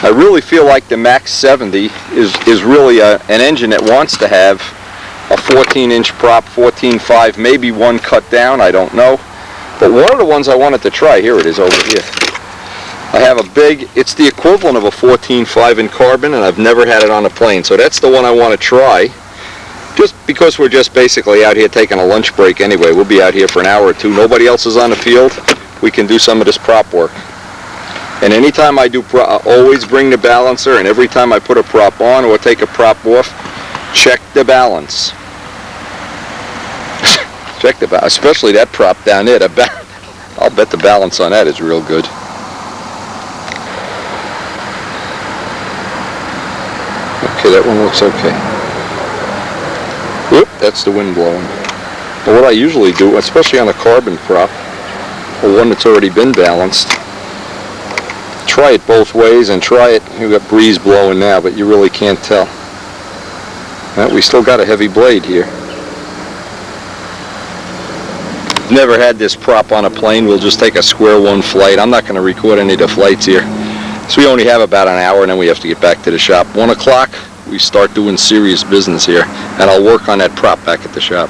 I really feel like the Max 70 is really an engine that wants to have a 14-inch prop, 14.5, maybe one cut down, I don't know. But one of the ones I wanted to try, here it is over here. I have a big, it's the equivalent of a 14.5 in carbon, and I've never had it on a plane. So that's the one I want to try. Just because we're just basically out here taking a lunch break anyway. We'll be out here for an hour or two. Nobody else is on the field. We can do some of this prop work. And anytime I do I always bring the balancer, and every time I put a prop on or take a prop off, check the balance. Check the balance, especially that prop down there. I'll bet the balance on that is real good. Okay, that one looks okay. Whoop, that's the wind blowing. But what I usually do, especially on a carbon prop, or one that's already been balanced, try it both ways and try it. You've got breeze blowing now, but you really can't tell. Well, we still got a heavy blade here. Never had this prop on a plane. We'll just take a square one flight. I'm not going to record any of the flights here. So we only have about an hour, and then we have to get back to the shop. 1 o'clock, we start doing serious business here, and I'll work on that prop back at the shop.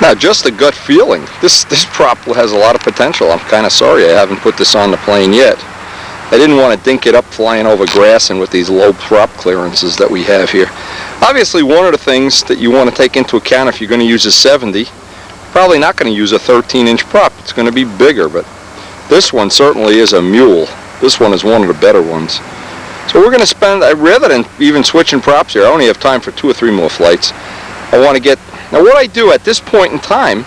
Now, just a gut feeling. This prop has a lot of potential. I'm kind of sorry I haven't put this on the plane yet. I didn't want to dink it up flying over grass and with these low prop clearances that we have here. Obviously, one of the things that you want to take into account if you're going to use a 70, probably not going to use a 13-inch prop. It's going to be bigger, but this one certainly is a mule. This one is one of the better ones. So we're going to spend, rather than even switching props here, I only have time for 2 or 3 more flights. I want to get, now what I do at this point in time,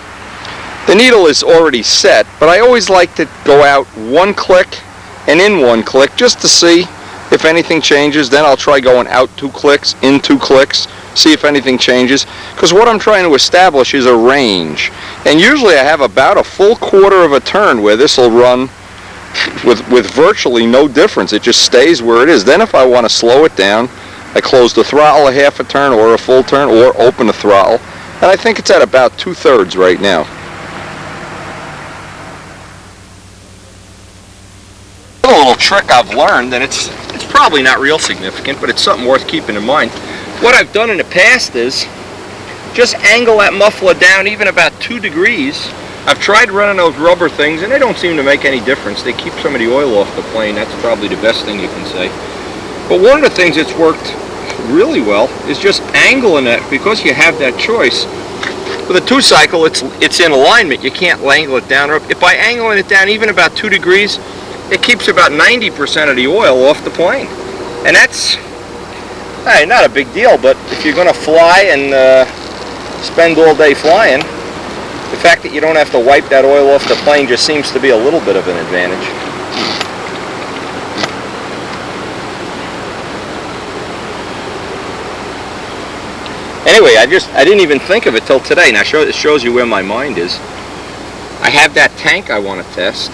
the needle is already set, but I always like to go out 1 click and in 1 click just to see if anything changes. Then I'll try going out 2 clicks, in 2 clicks, see if anything changes. Because what I'm trying to establish is a range. And usually I have about a full quarter of a turn where this will run with virtually no difference. It just stays where it is. Then if I want to slow it down, I close the throttle a half a turn or a full turn or open the throttle. And I think it's at about 2/3 right now. A little trick I've learned, and it's probably not real significant, but it's something worth keeping in mind. What I've done in the past is just angle that muffler down even about 2 degrees. I've tried running those rubber things, and they don't seem to make any difference. They keep some of the oil off the plane. That's probably the best thing you can say. But one of the things that's worked really well is just angling it, because you have that choice. With a 2-cycle, it's in alignment. You can't angle it down. If by angling it down even about 2 degrees, it keeps about 90% of the oil off the plane. And that's not a big deal, but if you're going to fly and spend all day flying, the fact that you don't have to wipe that oil off the plane just seems to be a little bit of an advantage. Anyway, I didn't even think of it till today. Now it shows you where my mind is. I have that tank I want to test,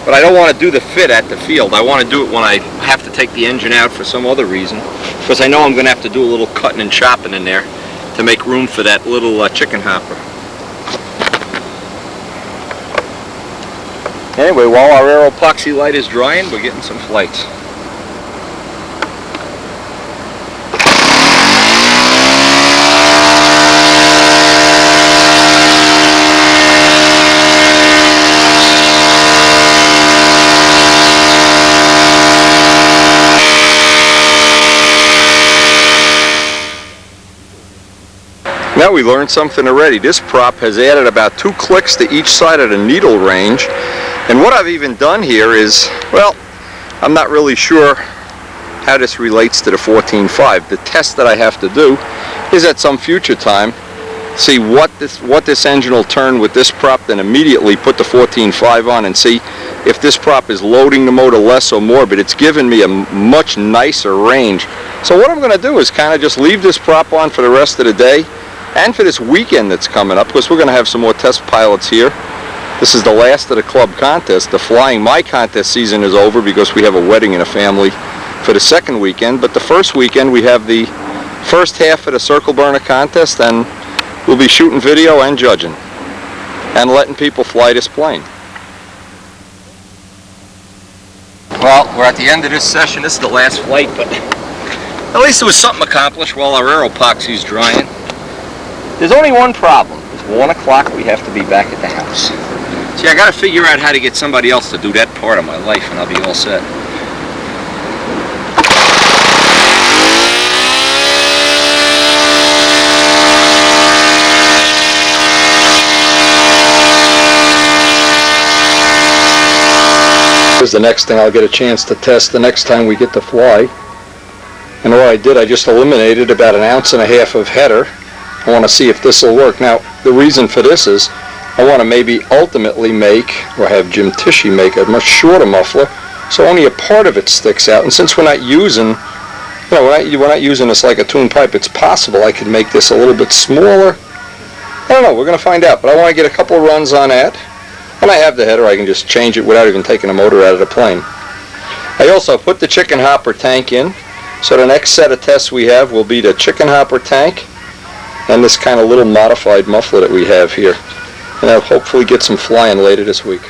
but I don't want to do the fit at the field. I want to do it when I have to take the engine out for some other reason, because I know I'm going to have to do a little cutting and chopping in there to make room for that little chicken hopper. Anyway, while our aero epoxy light is drying, we're getting some flights. Now we learned something already. This prop has added about 2 clicks to each side of the needle range. And what I've even done here is, well, I'm not really sure how this relates to the 14.5. The test that I have to do is at some future time see what this engine will turn with this prop, then immediately put the 14.5 on and see if this prop is loading the motor less or more, but it's given me a much nicer range. So what I'm going to do is kind of just leave this prop on for the rest of the day and for this weekend that's coming up, because we're going to have some more test pilots here. This is the last of the club contest. The Flying My Contest season is over because we have a wedding in a family for the second weekend, but the first weekend we have the first half of the Circle Burner contest, and we'll be shooting video and judging and letting people fly this plane. we're at the end of this session. This is the last flight, but at least it was something accomplished while our air epoxy's drying. There's only one problem. It's 1 o'clock. We have to be back at the house. See, I got to figure out how to get somebody else to do that part of my life, and I'll be all set. Here's the next thing I'll get a chance to test the next time we get to fly. And what I did, I just eliminated about 1.5 ounces of header. I want to see if this will work. Now, the reason for this is I want to maybe ultimately make, or have Jim Tishy make, a much shorter muffler, so only a part of it sticks out. And since we're not using, we're not using this like a tune pipe, it's possible I could make this a little bit smaller. I don't know, we're going to find out, but I want to get a couple of runs on that. When I have the header, I can just change it without even taking the motor out of the plane. I also put the chicken hopper tank in, so the next set of tests we have will be the chicken hopper tank and this kind of little modified muffler that we have here. And I'll hopefully get some flying later this week.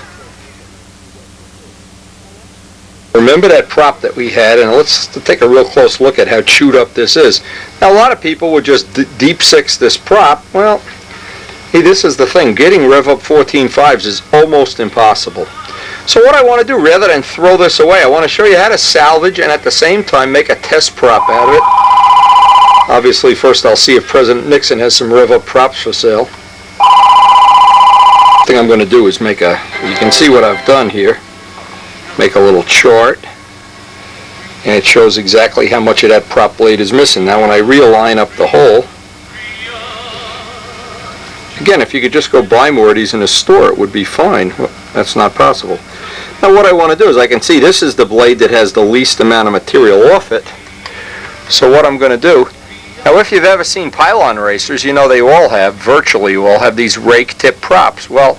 Remember that prop that we had, and let's take a real close look at how chewed up this is. Now, a lot of people would just deep six this prop. Well, hey, this is the thing. Getting rev up 14.5s is almost impossible. So what I want to do, rather than throw this away, I want to show you how to salvage and at the same time make a test prop out of it. Obviously, first I'll see if President Nixon has some rev up props for sale. The thing I'm going to do is make a, you can see what I've done here, make a little chart, and it shows exactly how much of that prop blade is missing. Now when I realign up the hole, again, if you could just go buy more of these in a store, it would be fine. Well, that's not possible. Now what I want to do is, I can see this is the blade that has the least amount of material off it. So what I'm going to do, now if you've ever seen pylon racers, you know they all have, virtually all have these rake tip props. Well,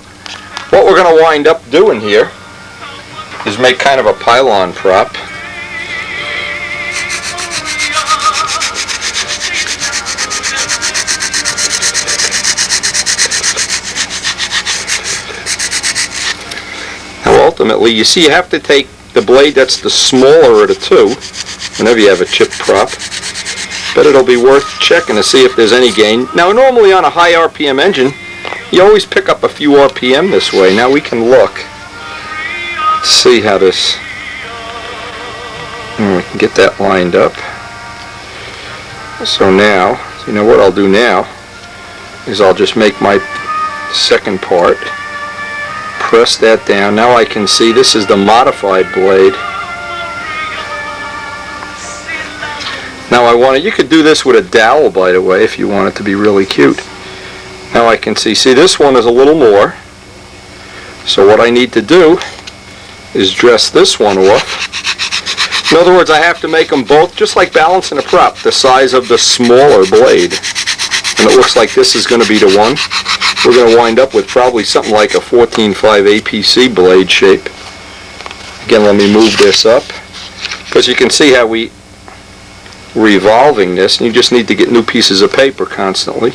what we're going to wind up doing here is make kind of a pylon prop. Ultimately, you see, you have to take the blade that's the smaller of the two whenever you have a chip prop, but it'll be worth checking to see if there's any gain. Now normally on a high RPM engine you always pick up a few RPM this way. Now we can look, see how this, we can get that lined up. So now, you know what I'll do now is I'll just make my second part. Press that down. Now I can see this is the modified blade. Now I want to, you could do this with a dowel, by the way, if you want it to be really cute. Now I can see this one is a little more. So what I need to do is dress this one off. In other words, I have to make them both, just like balancing a prop, the size of the smaller blade. And it looks like this is going to be the one. We're going to wind up with probably something like a 14.5 APC blade shape. Again, let me move this up, because you can see how we revolving this, and you just need to get new pieces of paper constantly.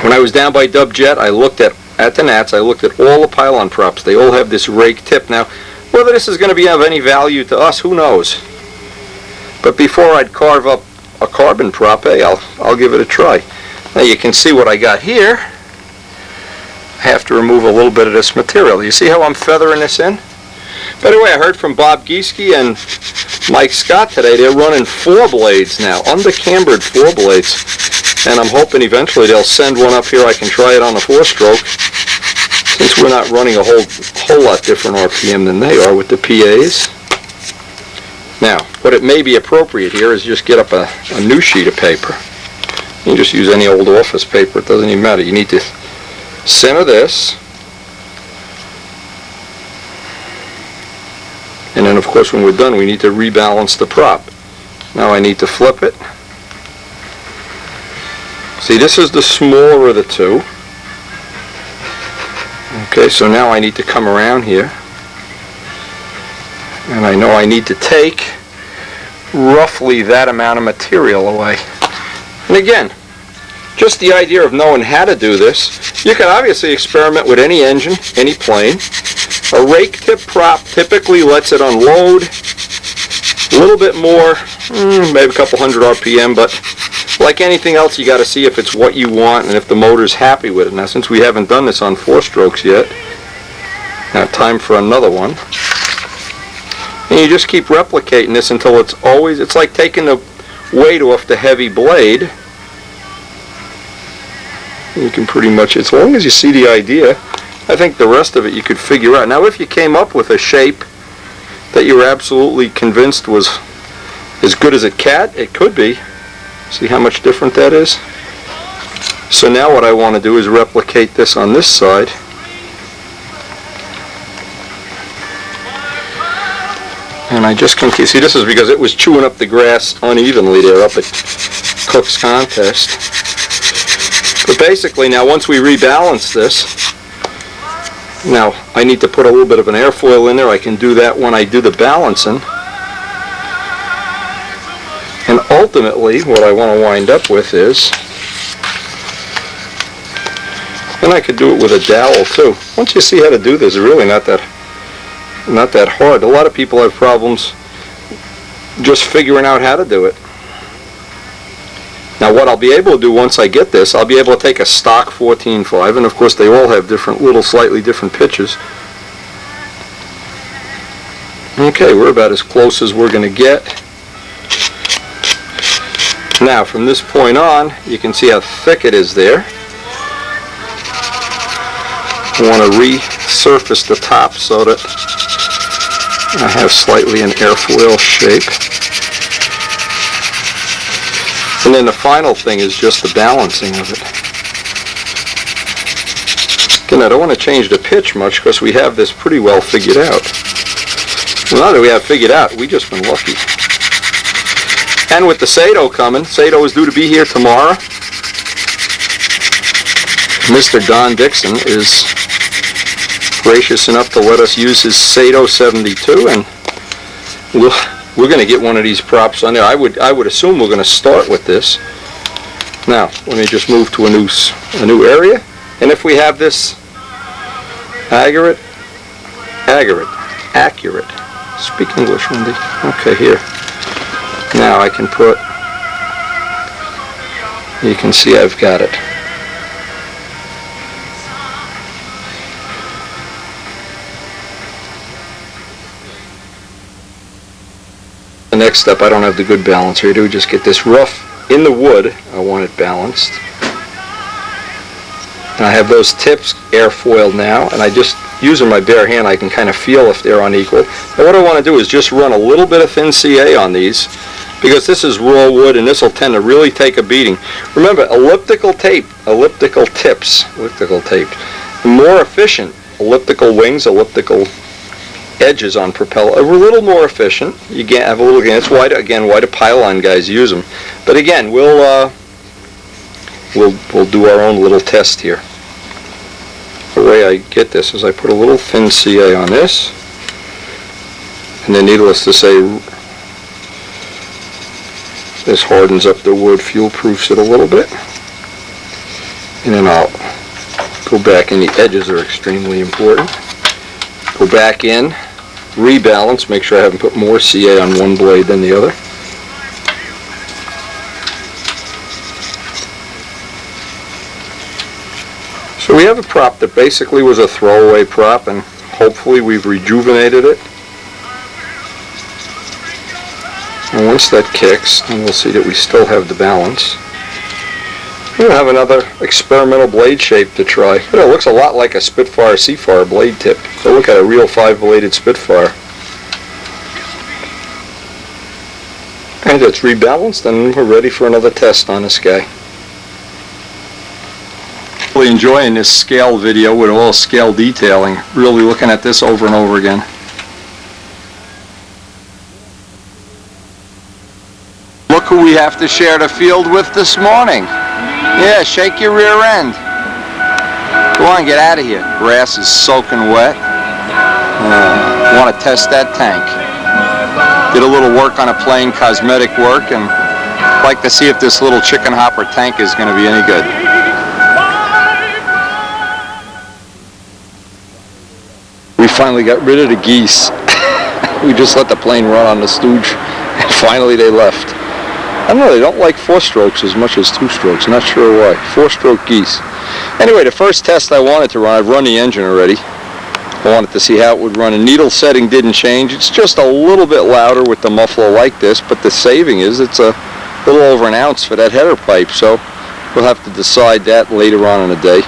When I was down by Dubjet, I looked at the Nats, I looked at all the pylon props. They all have this rake tip. Now, whether this is going to be of any value to us, who knows? But before I'd carve up a carbon prop, hey, I'll give it a try. Now you can see what I got here. I have to remove a little bit of this material. You see how I'm feathering this in? By the way, I heard from Bob Gieske and Mike Scott today, they're running 4 blades now, undercambered 4 blades. And I'm hoping eventually they'll send one up here, I can try it on a 4-stroke, since we're not running a whole lot different RPM than they are with the PAs. Now, what it may be appropriate here is just get up a new sheet of paper. You can just use any old office paper, it doesn't even matter. You need to center this, and then of course when we're done we need to rebalance the prop. Now I need to flip it. See, this is the smaller of the two. Okay, so now I need to come around here, and I know I need to take roughly that amount of material away. And again, just the idea of knowing how to do this, you can obviously experiment with any engine, any plane. A rake tip prop typically lets it unload a little bit more, maybe a couple hundred RPM, but like anything else, you got to see if it's what you want and if the motor's happy with it. Now, since we haven't done this on 4-strokes yet, now time for another one. And you just keep replicating this until it's like taking the weight off the heavy blade. You can pretty much, as long as you see the idea, I think the rest of it you could figure out. Now, if you came up with a shape that you were absolutely convinced was as good as it could be. See how much different that is? So now what I want to do is replicate this on this side. And I just can see, this is because it was chewing up the grass unevenly there up at Cook's Contest. But basically now once we rebalance this, now I need to put a little bit of an airfoil in there. I can do that when I do the balancing. And ultimately what I want to wind up with is, and I could do it with a dowel too. Once you see how to do this, it's really not that hard. A lot of people have problems just figuring out how to do it. Now what I'll be able to do once I get this, I'll be able to take a stock 14.5, and of course they all have different, slightly different pitches. Okay, we're about as close as we're going to get. Now from this point on, you can see how thick it is there. I want to resurface the top so that I have slightly an airfoil shape. And then the final thing is just the balancing of it. Again, I don't want to change the pitch much because we have this pretty well figured out. Well, now that we have figured out, we've just been lucky. And with the Sato coming, Sato is due to be here tomorrow. Mr. Don Dixon is gracious enough to let us use his Sato 72, and we're going to get one of these props on there. I would assume we're going to start with this. Now, let me just move to a new area. And if we have this accurate. Speak English, Wendy. Okay, here. Now I can put, you can see I've got it. The next step, I don't have the good balance here. Do just get this rough in the wood. I want it balanced. And I have those tips airfoiled now, and I just, using my bare hand, I can kind of feel if they're unequal. Now what I want to do is just run a little bit of thin CA on these, because this is raw wood and this will tend to really take a beating. Remember, elliptical tape, elliptical tips, elliptical tape. The more efficient elliptical wings, elliptical edges on propeller are a little more efficient. You get have a little, again, it's why do pylon guys use them. But again, we'll do our own little test here. The way I get this is I put a little thin CA on this, and then needless to say, this hardens up the wood, fuel proofs it a little bit, and then I'll go back, and the edges are extremely important. Go back in, rebalance, make sure I haven't put more CA on one blade than the other. So we have a prop that basically was a throwaway prop, and hopefully we've rejuvenated it. And once that kicks, then we'll see that we still have the balance. We'll have another experimental blade shape to try. It looks a lot like a Spitfire Seafire blade tip. So look at a real 5-bladed Spitfire. And it's rebalanced, and we're ready for another test on this guy. Really enjoying this scale video with all scale detailing. Really looking at this over and over again. Look who we have to share the field with this morning. Yeah, shake your rear end. Go on, get out of here. Grass is soaking wet. Want to test that tank. Did a little work on a plane, cosmetic work, and like to see if this little chicken hopper tank is going to be any good. We Finally got rid of the geese. We just let the plane run on the stooge, and finally they left. I don't know, they don't like 4-strokes as much as 2-strokes. Not sure why. 4-stroke geese. Anyway, the first test I wanted to run, I've run the engine already. I wanted to see how it would run. The needle setting didn't change. It's just a little bit louder with the muffler like this, but the saving is it's a little over an ounce for that header pipe, so we'll have to decide that later on in the day.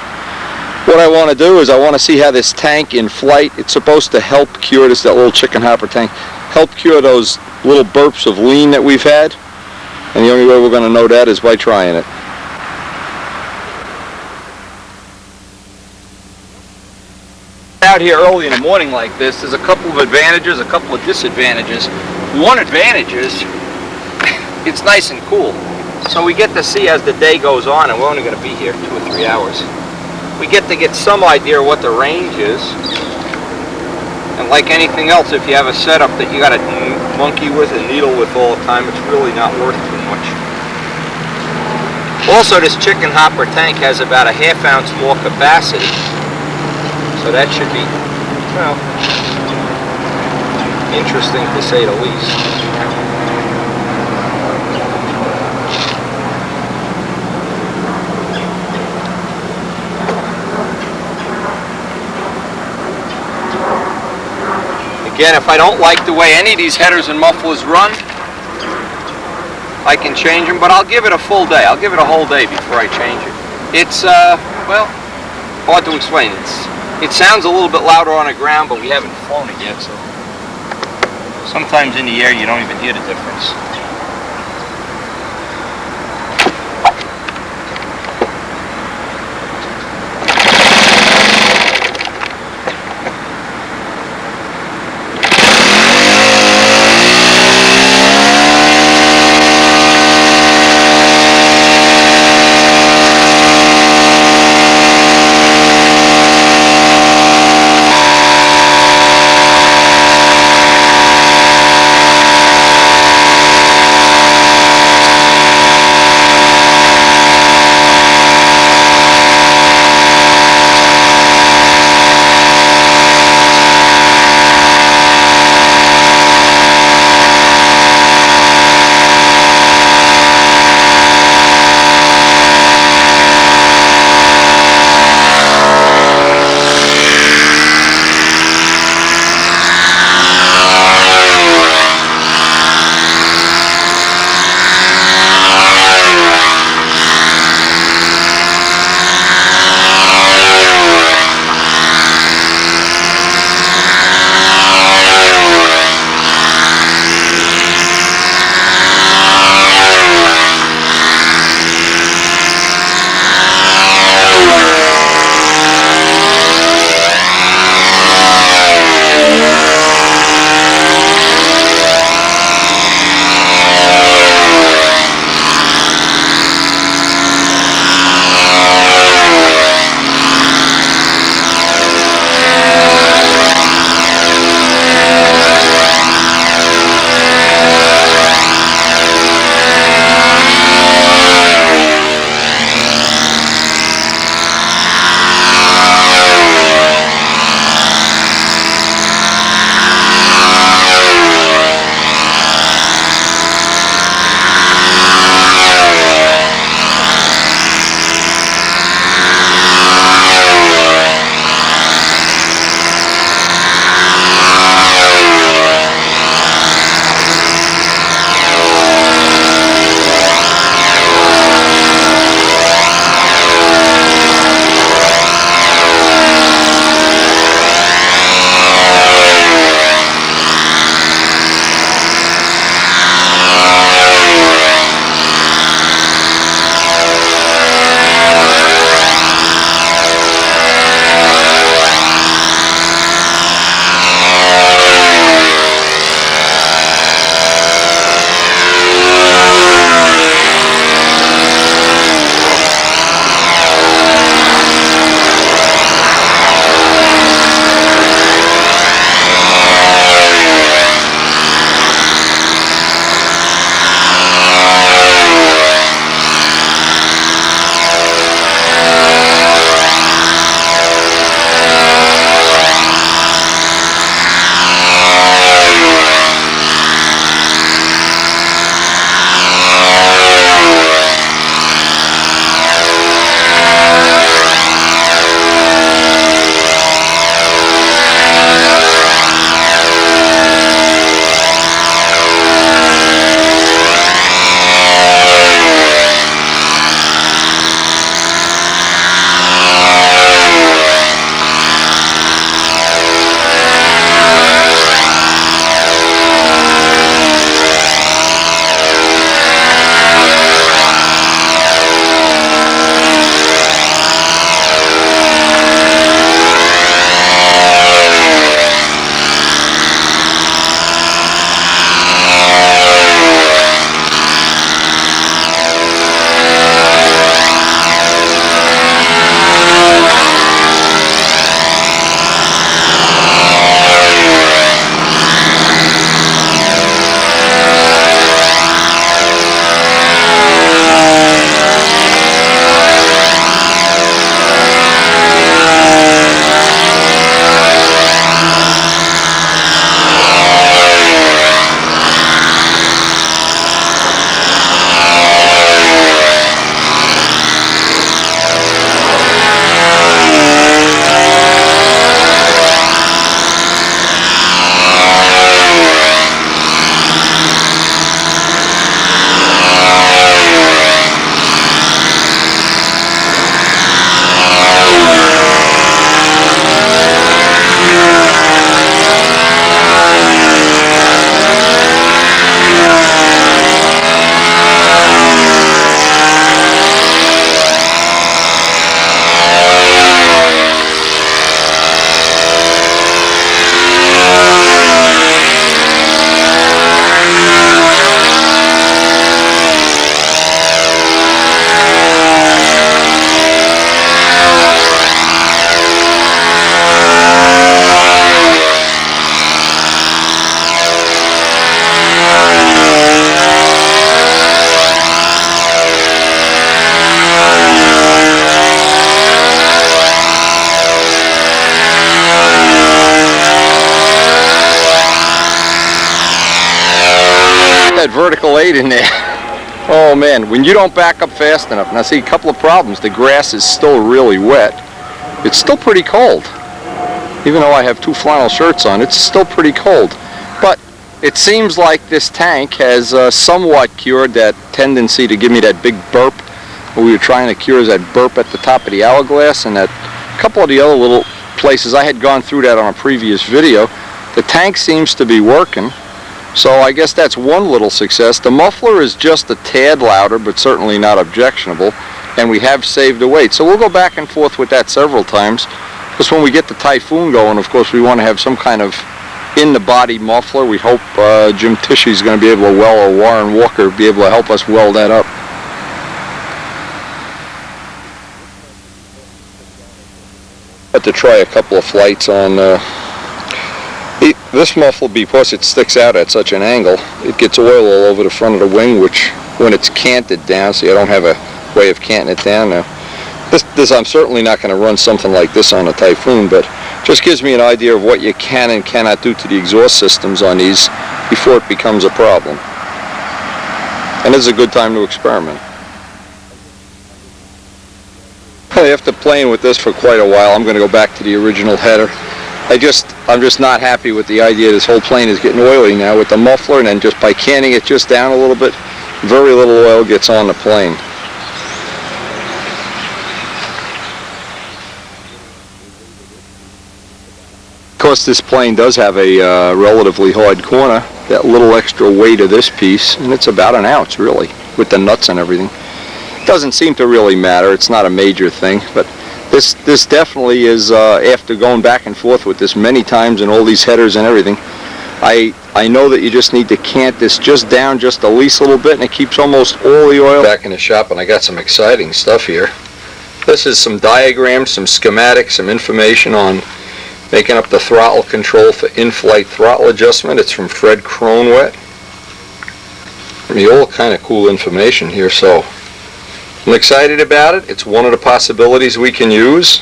What I want to do is I want to see how this tank in flight, it's supposed to help cure this, that little chicken hopper tank, help cure those little burps of lean that we've had. And the only way we're going to know that is by trying it. Out here early in the morning like this, there's a couple of advantages, a couple of disadvantages. One advantage is it's nice and cool. So we get to see as the day goes on, and we're only going to be here 2 or 3 hours. We get to get some idea what the range is. And like anything else, if you have a setup that you got to monkey with and needle with all the time, it's really not worth too much. Also, this chicken hopper tank has about a ½ ounce more capacity. So that should be, well, interesting to say the least. Again, if I don't like the way any of these headers and mufflers run, I can change them, but I'll give it a full day. I'll give it a whole day before I change it. It's, well, hard to explain. It sounds a little bit louder on the ground, but we haven't flown it yet, so sometimes in the air you don't even hear the difference. that vertical 8 in there. Oh man, when you don't back up fast enough. Now see, a couple of problems. The grass is still really wet. It's still pretty cold. Even though I have 2 flannel shirts on, it's still pretty cold. But it seems like this tank has somewhat cured that tendency to give me that big burp. What we were trying to cure is that burp at the top of the hourglass, and that couple of the other little places. I had gone through that on a previous video. The tank seems to be working, so I guess that's one little success. The muffler is just a tad louder, but certainly not objectionable, and we have saved the weight. So we'll go back and forth with that several times, because when we get the Typhoon going, of course, we want to have some kind of in-the-body muffler. We hope Jim Tishy's going to be able to weld, or Warren Walker be able to help us weld that up. Had to try a couple of flights on this muffler, because it sticks out at such an angle. It gets oil all over the front of the wing, which when it's canted down, see, I don't have a way of canting it down now. This I'm certainly not going to run something like this on a Typhoon, but just gives me an idea of what you can and cannot do to the exhaust systems on these before it becomes a problem. And this is a good time to experiment. After playing with this for quite a while, I'm going to go back to the original header. I'm just not happy with the idea this whole plane is getting oily now with the muffler, and then just by canting it just down a little bit, very little oil gets on the plane. Of course, this plane does have a relatively hard corner, that little extra weight of this piece, and it's about an ounce really, with the nuts and everything. Doesn't seem to really matter. It's not a major thing, but this definitely is, after going back and forth with this many times and all these headers and everything, I know that you just need to cant this just down just the least little bit, and it keeps almost all the oil. Back in the shop, and I got some exciting stuff here. This is some diagrams, some schematics, some information on making up the throttle control for in-flight throttle adjustment. It's from Fred Cronwet. I mean, all kind of cool information here, so I'm excited about it. It's one of the possibilities we can use.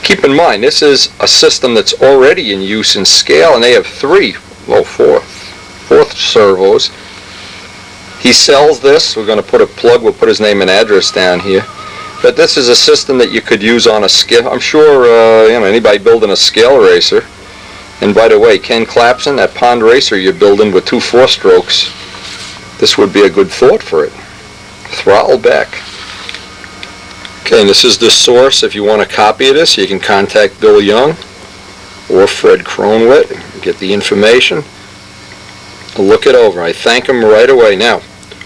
Keep in mind, this is a system that's already in use in scale, and they have four servos. He sells this. We're going to put a plug. We'll put his name and address down here. But this is a system that you could use on a scale. I'm sure anybody building a scale racer. And by the way, Ken Clapson, that pond racer you're building with 2 4-strokes, this would be a good thought for it. Throttle back. Okay, and this is the source. If you want a copy of this, you can contact Bill Young or Fred Cronwet and get the information. Look it over. I thank him right away. Now,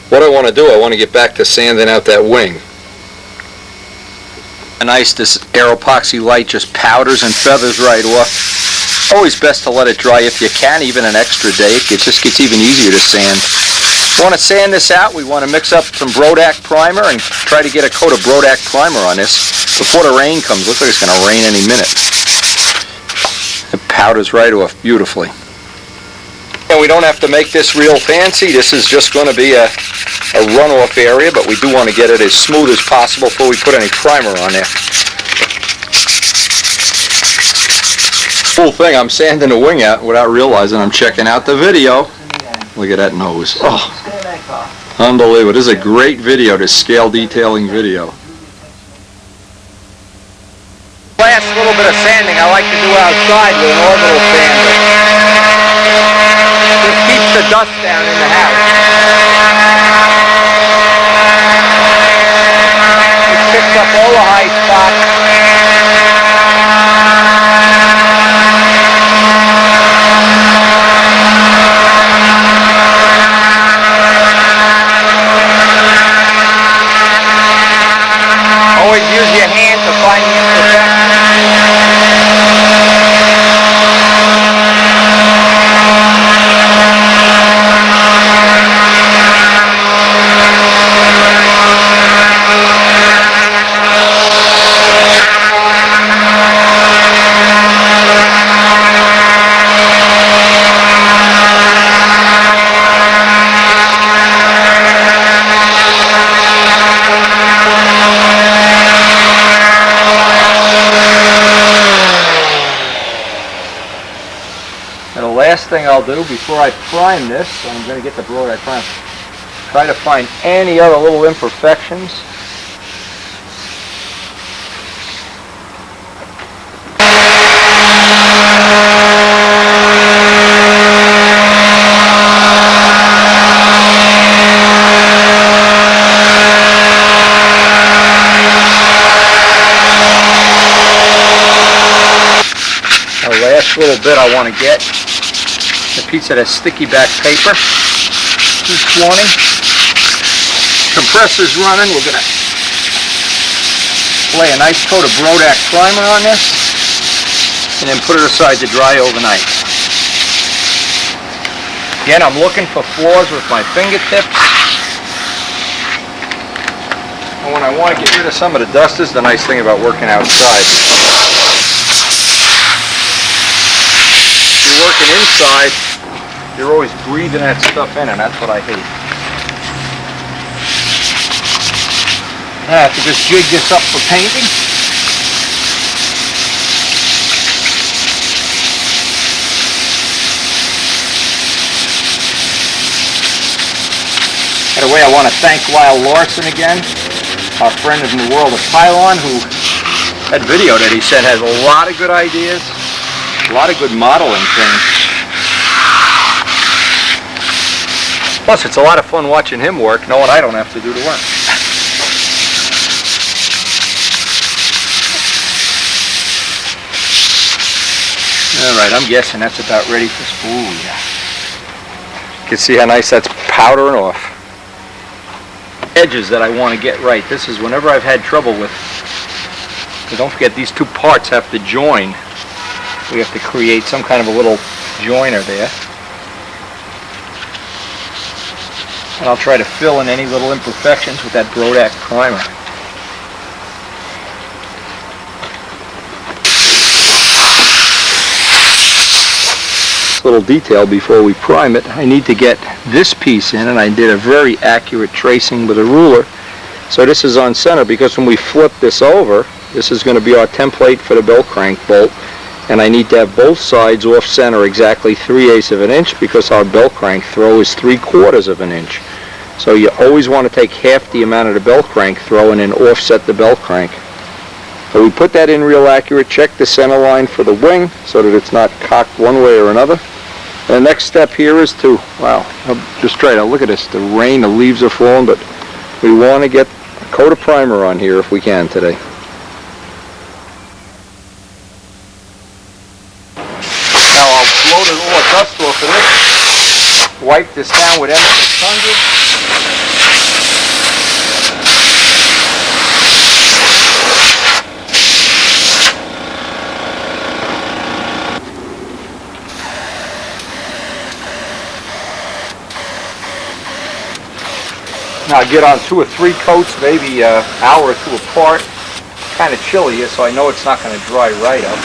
what I want to do, I want to get back to sanding out that wing. Nice, this aeropoxy light just powders and feathers right off. Always best to let it dry if you can, even an extra day. It just gets even easier to sand. We want to sand this out. We want to mix up some Brodak primer and try to get a coat of Brodak primer on this before the rain comes. Looks like it's going to rain any minute. It powders right off beautifully. And we don't have to make this real fancy. This is just going to be a runoff area, but we do want to get it as smooth as possible before we put any primer on there. Cool thing, I'm sanding the wing out without realizing I'm checking out the video. Look at that nose. Oh, unbelievable. This is a great video, this scale detailing video. Last little bit of sanding I like to do outside with an orbital sander. Just keeps the dust down in the house. It picks up all the high spots. Always use your hand to find the imperfections. I'll do before I prime this, I'm going to get the broader prime. Try to find any other little imperfections. Little bit I want to get a piece of that sticky back paper. 220. Compressor's running. We're going to lay a nice coat of Brodak primer on this and then put it aside to dry overnight. Again, I'm looking for flaws with my fingertips. And when I want to get rid of some of the dust, is the nice thing about working outside. Working inside, you're always breathing that stuff in, and that's what I hate. I have to just jig this up for painting. By the way, I want to thank Lyle Larson again, our friend in the world of pylon, who that video that he said has a lot of good ideas. A lot of good modeling things. Plus, it's a lot of fun watching him work, knowing I don't have to do the work. Alright, I'm guessing that's about ready for spool. Yeah. You can see how nice that's powdering off. Edges that I want to get right. This is whenever I've had trouble with. So don't forget, these two parts have to join. We have to create some kind of a little joiner there. And I'll try to fill in any little imperfections with that Brodak primer. Little detail before we prime it, I need to get this piece in, and I did a very accurate tracing with a ruler. So this is on center because when we flip this over, this is going to be our template for the bell crank bolt. And I need to have both sides off center exactly 3/8 of an inch because our bell crank throw is 3/4 of an inch. So you always want to take half the amount of the bell crank throw and then offset the bell crank. So we put that in real accurate, check the center line for the wing so that it's not cocked one way or another. And the next step here is to, wow, just try to look at this, the rain, the leaves are falling, but we want to get a coat of primer on here if we can today. Now I'll blow all the dust off of this, wipe this down with M600. Now I get on 2 or 3 coats, maybe an hour or 2 apart. Kind of chilly here, so I know it's not going to dry right up.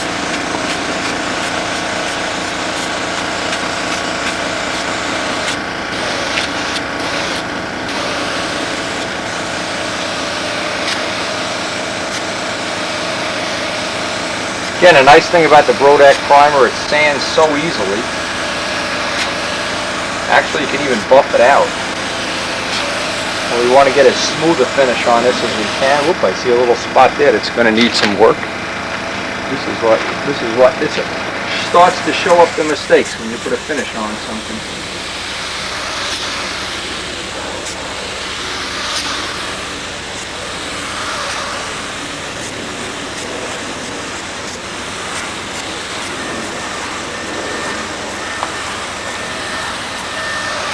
Again, a nice thing about the Brodak primer, it sands so easily. Actually, you can even buff it out. And we want to get as smooth a finish on this as we can. Whoop, I see a little spot there that's going to need some work. This is what it starts to show up the mistakes when you put a finish on something.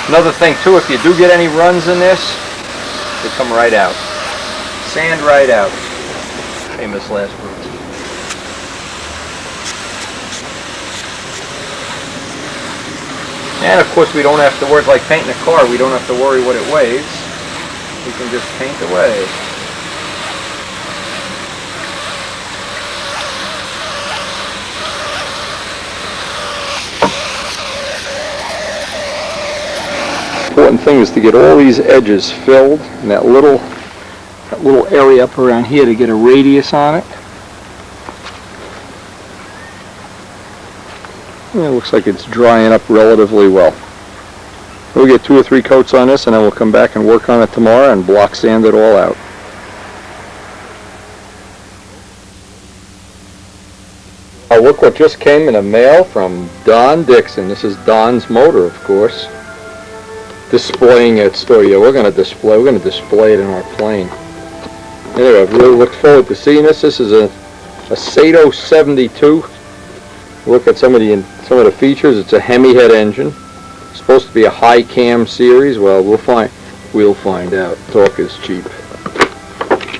Another thing too, if you do get any runs in this, they come right out. Sand right out. Famous last words. And of course we don't have to worry, like painting a car, we don't have to worry what it weighs. We can just paint away. Important thing is to get all these edges filled and that little area up around here to get a radius on it. Yeah, it looks like it's drying up relatively well. We'll get 2 or 3 coats on this, and then we'll come back and work on it tomorrow and block sand it all out. Oh, look what just came in the mail from Don Dixon. This is Don's motor, of course. Displaying it store. Yeah, we're going to display it in our plane. Anyway, I really look forward to seeing this. This is a Sato 72. Look at some of the features. It's a Hemi head engine. It's supposed to be a high cam series. Well, we'll find out. Talk is cheap.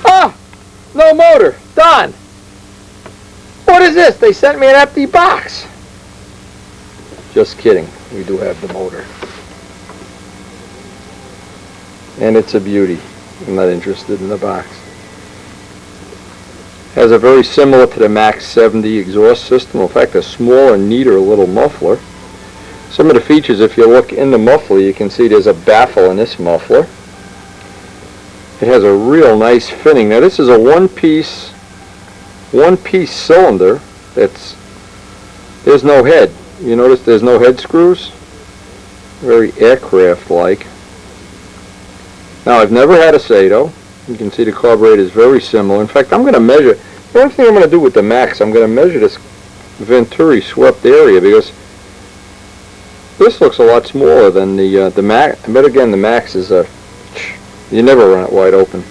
Ah, no motor. Don, what is this? They sent me an empty box. Just kidding. We do have the motor. And it's a beauty. I'm not interested in the box. Has a very similar to the Max 70 exhaust system. In fact, a smaller, neater little muffler. Some of the features, if you look in the muffler, you can see there's a baffle in this muffler. It has a real nice fitting. Now this is a one-piece cylinder. There's no head. You notice there's no head screws? Very aircraft-like. Now, I've never had a Sato. You can see the carburetor is very similar. In fact, I'm going to measure, the only thing I'm going to do with the Max, I'm going to measure this Venturi swept area, because this looks a lot smaller than the Max. But again, the Max is you never run it wide open.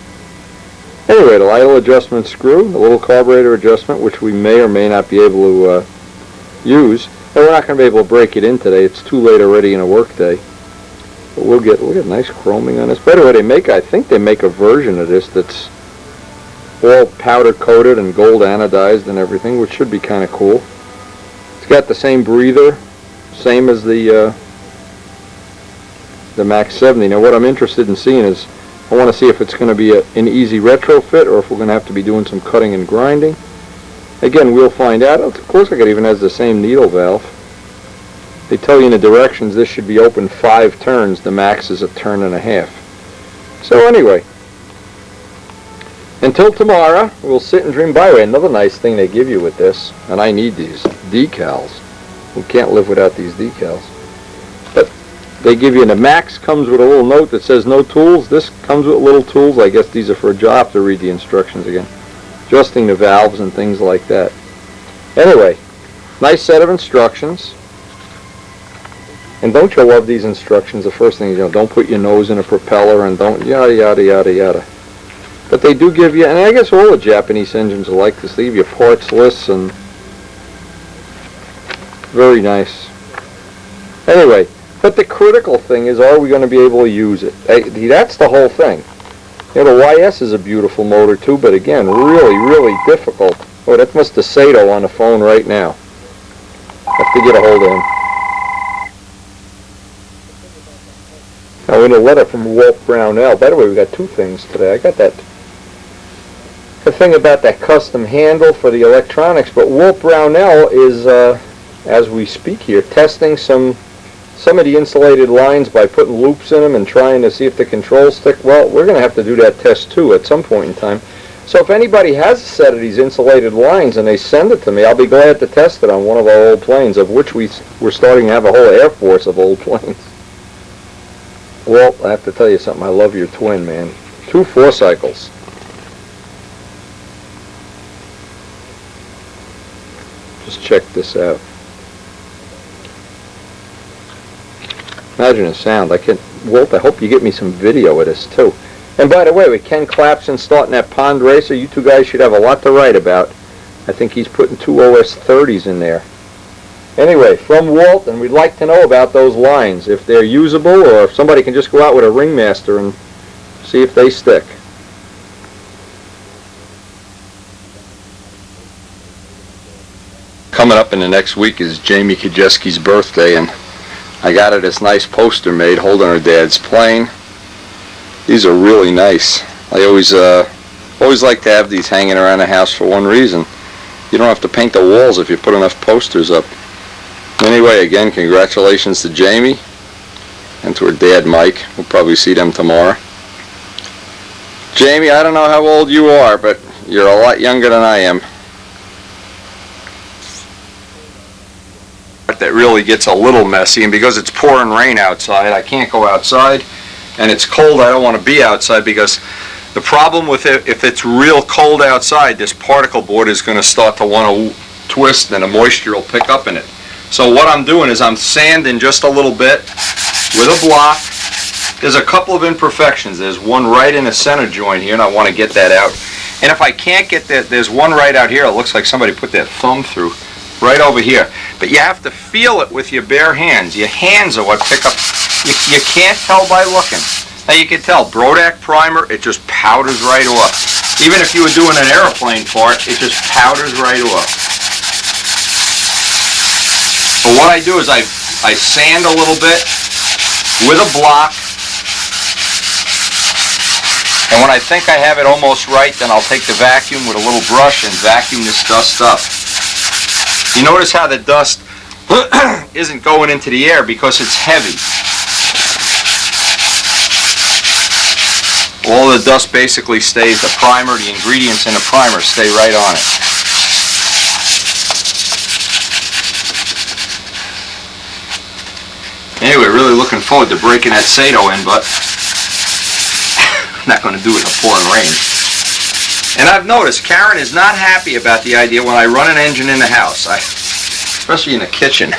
Anyway, the idle adjustment screw, the little carburetor adjustment, which we may or may not be able to use. And we're not going to be able to break it in today. It's too late already in a work day. But we'll get nice chroming on this. By the way, I think they make a version of this that's all powder coated and gold anodized and everything, which should be kind of cool. It's got the same breather, same as the Max 70. Now, what I'm interested in seeing is, I want to see if it's going to be an easy retrofit or if we're going to have to be doing some cutting and grinding. Again, we'll find out. It looks like it even has the same needle valve. They tell you in the directions this should be open 5 turns. The Max is a turn and a half. So anyway, until tomorrow, we'll sit and dream. By the way, another nice thing they give you with this, and I need these decals. We can't live without these decals. But they give you, and the Max comes with a little note that says no tools. This comes with little tools. I guess these are for a job. To read the instructions again. Adjusting the valves and things like that. Anyway, nice set of instructions. And don't you love these instructions? The first thing, don't put your nose in a propeller and don't yada yada yada yada. But they do give you, and I guess all the Japanese engines are like this. They give you parts lists and very nice. Anyway, but the critical thing is, are we going to be able to use it? That's the whole thing. The YS is a beautiful motor too, but again, really, really difficult. Oh, that must have Sato on the phone right now. Have to get a hold of him. Now, in a letter from Walt Brownell. By the way, we got 2 things today. I got the thing about that custom handle for the electronics, but Walt Brownell is, as we speak here, testing some of the insulated lines by putting loops in them and trying to see if the controls stick. Well, we're going to have to do that test too at some point in time. So if anybody has a set of these insulated lines and they send it to me, I'll be glad to test it on one of our old planes, of which we're starting to have a whole air force of old planes. Walt, I have to tell you something. I love your twin, man. 2 4-cycles. Just check this out. Imagine the sound. Walt, I hope you get me some video of this too. And by the way, with Ken Clapson starting that Pond Racer, you 2 guys should have a lot to write about. I think he's putting 2 OS 30s in there. Anyway, from Walt, and we'd like to know about those lines, if they're usable or if somebody can just go out with a ringmaster and see if they stick. Coming up in the next week is Jamie Kajeski's birthday, and I got her this nice poster made holding her dad's plane. These are really nice. I always like to have these hanging around the house for one reason. You don't have to paint the walls if you put enough posters up. Anyway, again, congratulations to Jamie and to her dad, Mike. We'll probably see them tomorrow. Jamie, I don't know how old you are, but you're a lot younger than I am. that really gets a little messy, and because it's pouring rain outside, I can't go outside, and it's cold, I don't want to be outside, because the problem with it, if it's real cold outside, this particle board is going to start to want to twist and the moisture will pick up in it. So what I'm doing is I'm sanding just a little bit with a block. There's a couple of imperfections. There's one right in the center joint here, and I want to get that out. And if I can't get that, there's one right out here. It looks like somebody put their thumb through, right over here. But you have to feel it with your bare hands. Your hands are what pick up. You can't tell by looking. Now you can tell, Brodak primer, it just powders right off. Even if you were doing an airplane part, it just powders right off. But what I do is I sand a little bit with a block, and when I think I have it almost right, then I'll take the vacuum with a little brush and vacuum this dust up. You notice how the dust isn't going into the air because it's heavy. All the dust basically stays, the primer, the ingredients in the primer stay right on it. Anyway, really looking forward to breaking that Sato in, but I'm not going to do it in the pouring rain. And I've noticed Karen is not happy about the idea when I run an engine in the house, especially in the kitchen.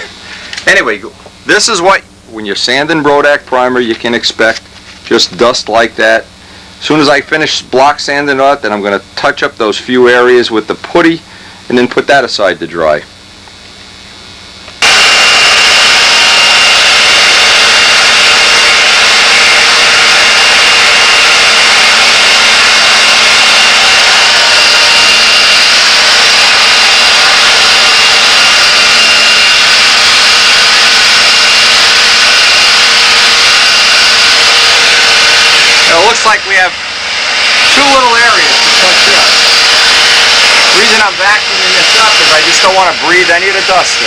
Anyway, this is what, when you're sanding Brodak primer, you can expect just dust like that. As soon as I finish block sanding it, then I'm going to touch up those few areas with the putty and then put that aside to dry. Like we have two little areas to touch up. The reason I'm vacuuming this up is I just don't want to breathe any of the dust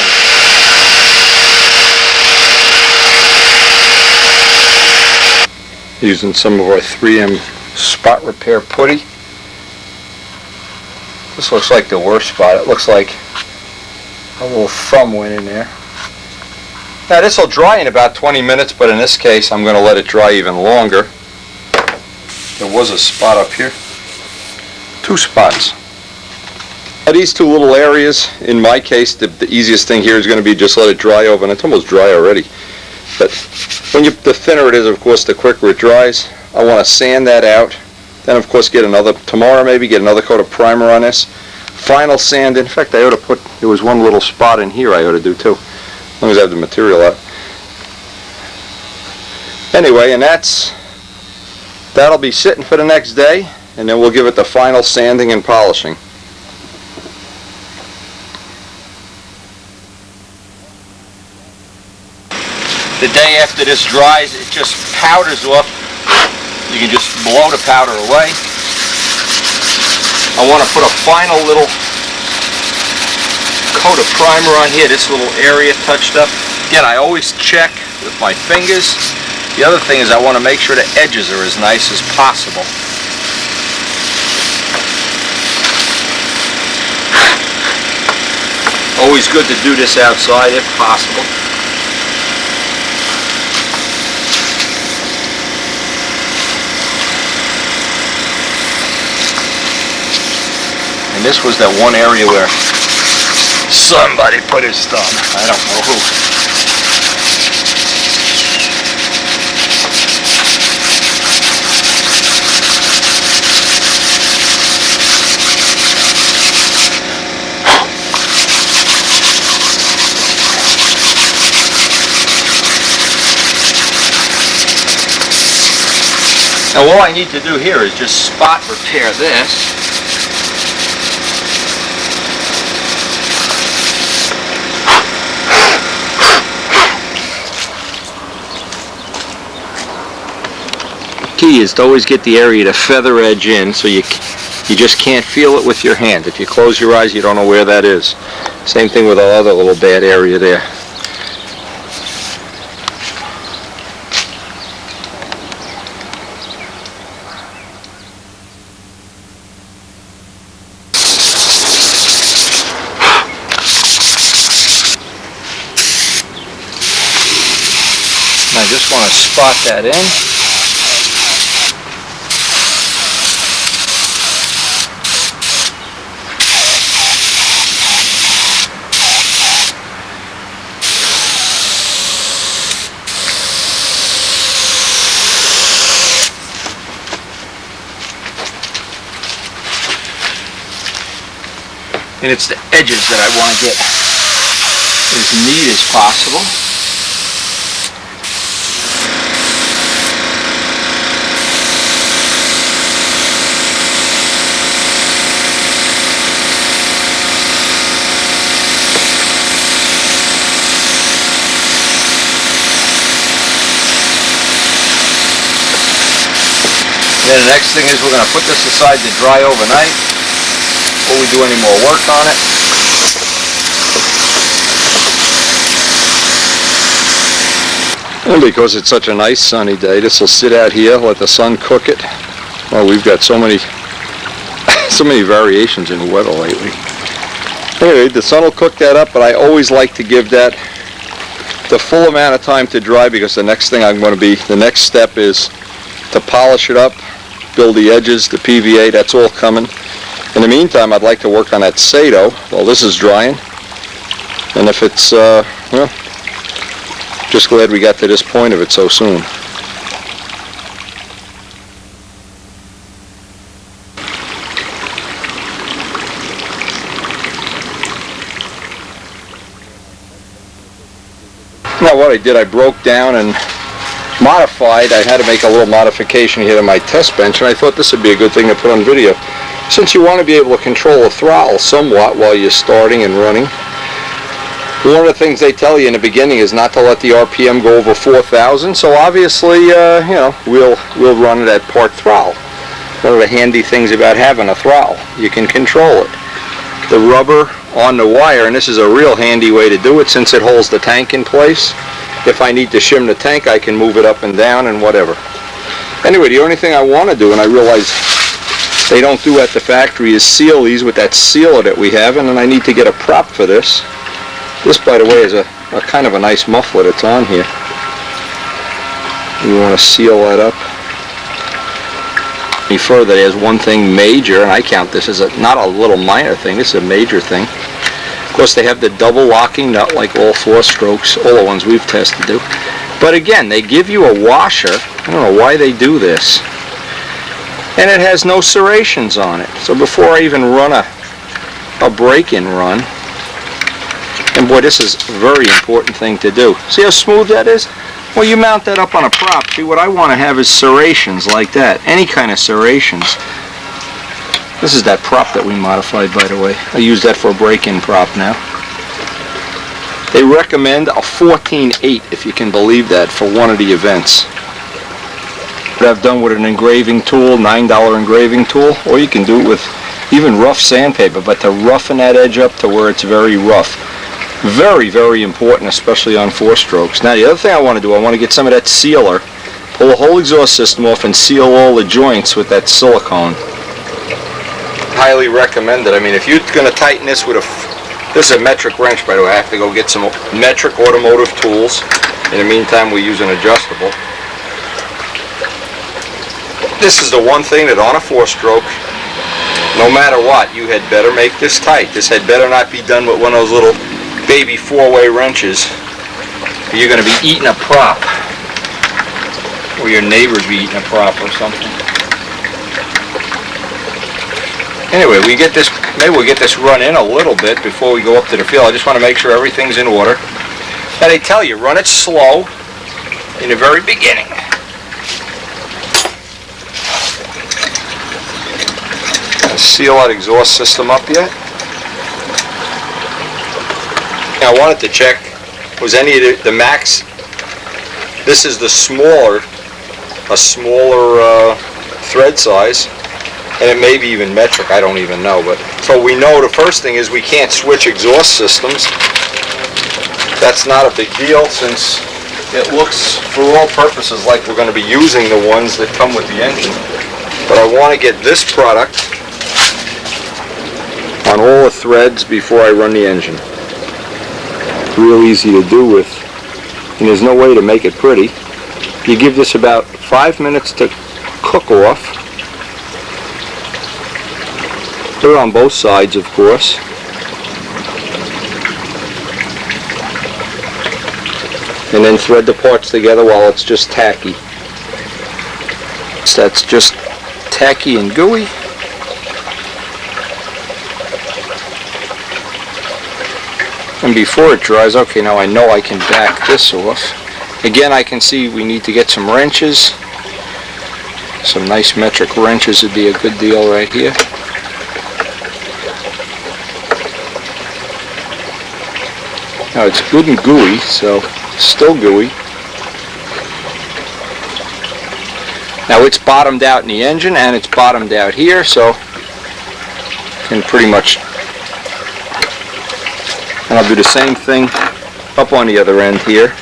in. Using some of our 3M spot repair putty. This looks like the worst spot. It looks like a little thumb went in there. Now this will dry in about 20 minutes, but in this case I'm going to let it dry even longer. There was a spot up here. Two spots. Now these two little areas, in my case, the easiest thing here is going to be just let it dry over, and it's almost dry already. But the thinner it is, of course, the quicker it dries. I want to sand that out. Then, of course, tomorrow maybe, get another coat of primer on this. Final sand. In fact, I ought to there was one little spot in here I ought to do too, as long as I have the material out. Anyway, and that'll be sitting for the next day, and then we'll give it the final sanding and polishing. The day after this dries, it just powders off. You can just blow the powder away. I want to put a final little coat of primer on here, this little area touched up. Again, I always check with my fingers. The other thing is I want to make sure the edges are as nice as possible. Always good to do this outside if possible. And this was that one area where somebody put his thumb. I don't know who. Now all I need to do here is just spot repair this. The key is to always get the area to feather edge in, so you just can't feel it with your hand. If you close your eyes, you don't know where that is. Same thing with the other little bad area there. Just want to spot that in. And it's the edges that I want to get as neat as possible. And then the next thing is we're going to put this aside to dry overnight before we do any more work on it. And because it's such a nice sunny day, this will sit out here, let the sun cook it. Well, we've got so many variations in the weather lately. Anyway, the sun will cook that up, but I always like to give that the full amount of time to dry, because the next step is to polish it up, build the edges, the PVA, that's all coming. In the meantime, I'd like to work on that Sato while this is drying. And if it's, well, just glad we got to this point of it so soon. Now what I did, I broke down and modified. I had to make a little modification here to my test bench, and I thought this would be a good thing to put on video. Since you want to be able to control the throttle somewhat while you're starting and running, one of the things they tell you in the beginning is not to let the RPM go over 4,000. So obviously, you know, we'll run it at part throttle. One of the handy things about having a throttle, you can control it. The rubber on the wire, and this is a real handy way to do it since it holds the tank in place. If I need to shim the tank, I can move it up and down and whatever. Anyway, the only thing I want to do, and I realize they don't do at the factory, is seal these with that sealer that we have, and then I need to get a prop for this. This, by the way, is a kind of a nice muffler that's on here. You want to seal that up. Any further, there's one thing major, and I count this as not a little minor thing, this is a major thing. Of course, they have the double locking nut like all 4-strokes, all the ones we've tested do. But again, they give you a washer. I don't know why they do this. And it has no serrations on it. So before I even run a break-in run, and boy, this is a very important thing to do. See how smooth that is? Well, you mount that up on a prop. See, what I want to have is serrations like that. Any kind of serrations. This is that prop that we modified, by the way. I use that for a break-in prop now. They recommend a 14.8, if you can believe that, for one of the events. What I've done with an engraving tool, $9 engraving tool, or you can do it with even rough sandpaper, but to roughen that edge up to where it's very rough. Very, very important, especially on 4-strokes. Now, the other thing I want to do, I want to get some of that sealer, pull the whole exhaust system off and seal all the joints with that silicone. Highly recommended. I mean, if you're going to tighten this with this is a metric wrench, by the way. I have to go get some metric automotive tools. In the meantime, we use an adjustable. This is the one thing that on a 4-stroke, no matter what, you had better make this tight. This had better not be done with one of those little baby 4-way wrenches. You're going to be eating a prop, or your neighbors be eating a prop or something. Anyway, maybe we'll get this run in a little bit before we go up to the field. I just want to make sure everything's in order. Now they tell you, run it slow in the very beginning. Seal that exhaust system up yet? Now I wanted to check, was any of the max, this is the smaller thread size, and it may be even metric, I don't even know. But so we know the first thing is we can't switch exhaust systems. That's not a big deal since it looks for all purposes like we're going to be using the ones that come with the engine. But I want to get this product on all the threads before I run the engine. Real easy to do with, and there's no way to make it pretty. You give this about 5 minutes to cook off. Put it on both sides, of course. And then thread the parts together while it's just tacky. So that's just tacky and gooey. And before it dries, okay, now I know I can back this off. Again, I can see we need to get some wrenches. Some nice metric wrenches would be a good deal right here. Now it's good and gooey, so still gooey. Now it's bottomed out in the engine and it's bottomed out here, so can pretty much, and I'll do the same thing up on the other end here.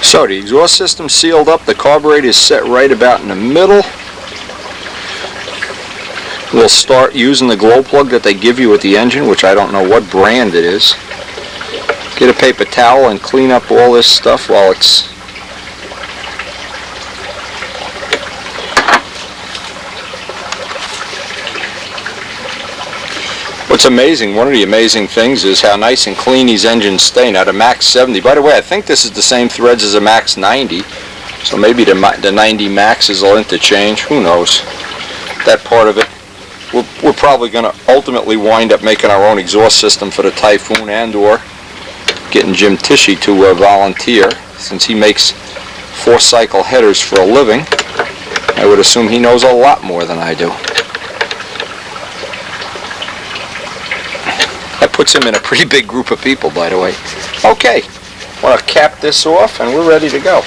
So the exhaust system's sealed up, the carburetor is set right about in the middle. We'll start using the glow plug that they give you with the engine, which I don't know what brand it is. Get a paper towel and clean up all this stuff while it's What's amazing, one of the amazing things is how nice and clean these engines stay. Now the Max 70, by the way, I think this is the same threads as a Max 90, so maybe the 90 Maxes will interchange, who knows. That part of it, we're probably going to ultimately wind up making our own exhaust system for the Typhoon, and or getting Jim Tishy to volunteer, since he makes 4-cycle headers for a living. I would assume he knows a lot more than I do. That puts him in a pretty big group of people, by the way. Okay, I want to cap this off and we're ready to go.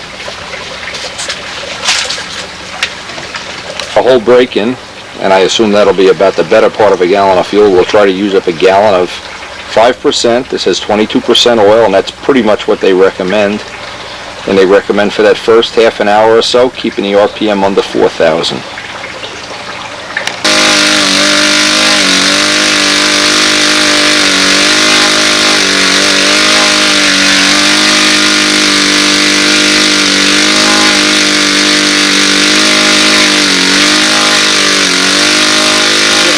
A whole break-in, and I assume that'll be about the better part of a gallon of fuel. We'll try to use up a gallon of 5%. This has 22% oil, and that's pretty much what they recommend. And they recommend for that first half an hour or so, keeping the RPM under 4,000.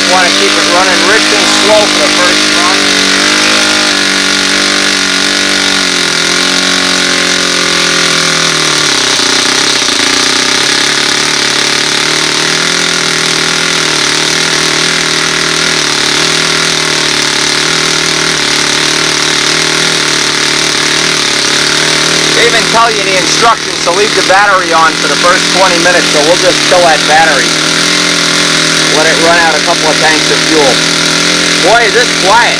Want to keep it running rich and slow for the first run. They even tell you in the instructions to leave the battery on for the first 20 minutes, so we'll just kill that battery. Let it run out a couple of tanks of fuel. Boy, is this quiet.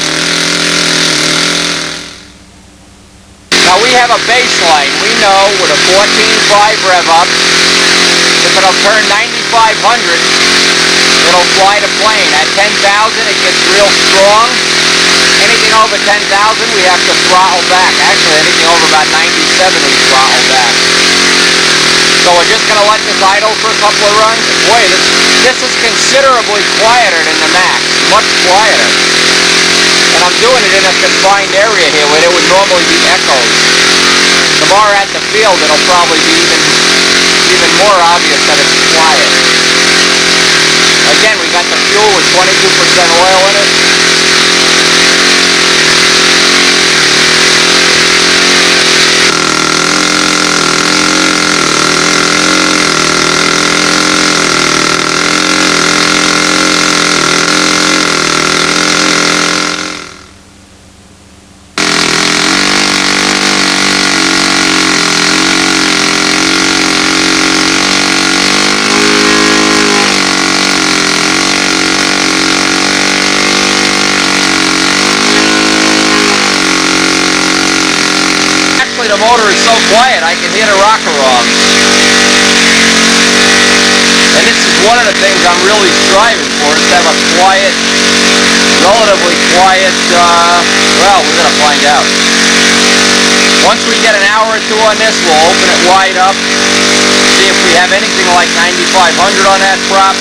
Now we have a baseline. We know with a 14.5 rev up, if it'll turn 9,500, it'll fly the plane. At 10,000 it gets real strong. Anything over 10,000 we have to throttle back. Actually, anything over about 97 we throttle back. So we're just going to let this idle for a couple of runs. Boy, this is considerably quieter than the Max, much quieter. And I'm doing it in a confined area here where there would normally be echoes. Tomorrow at the field it'll probably be even more obvious that it's quiet. Again, we got the fuel with 22% oil in it. The motor is so quiet I can hear the rocker arms. And this is one of the things I'm really striving for, is to have a quiet, relatively quiet, well, we're going to find out. Once we get an hour or two on this, we'll open it wide up, see if we have anything like 9,500 on that prop.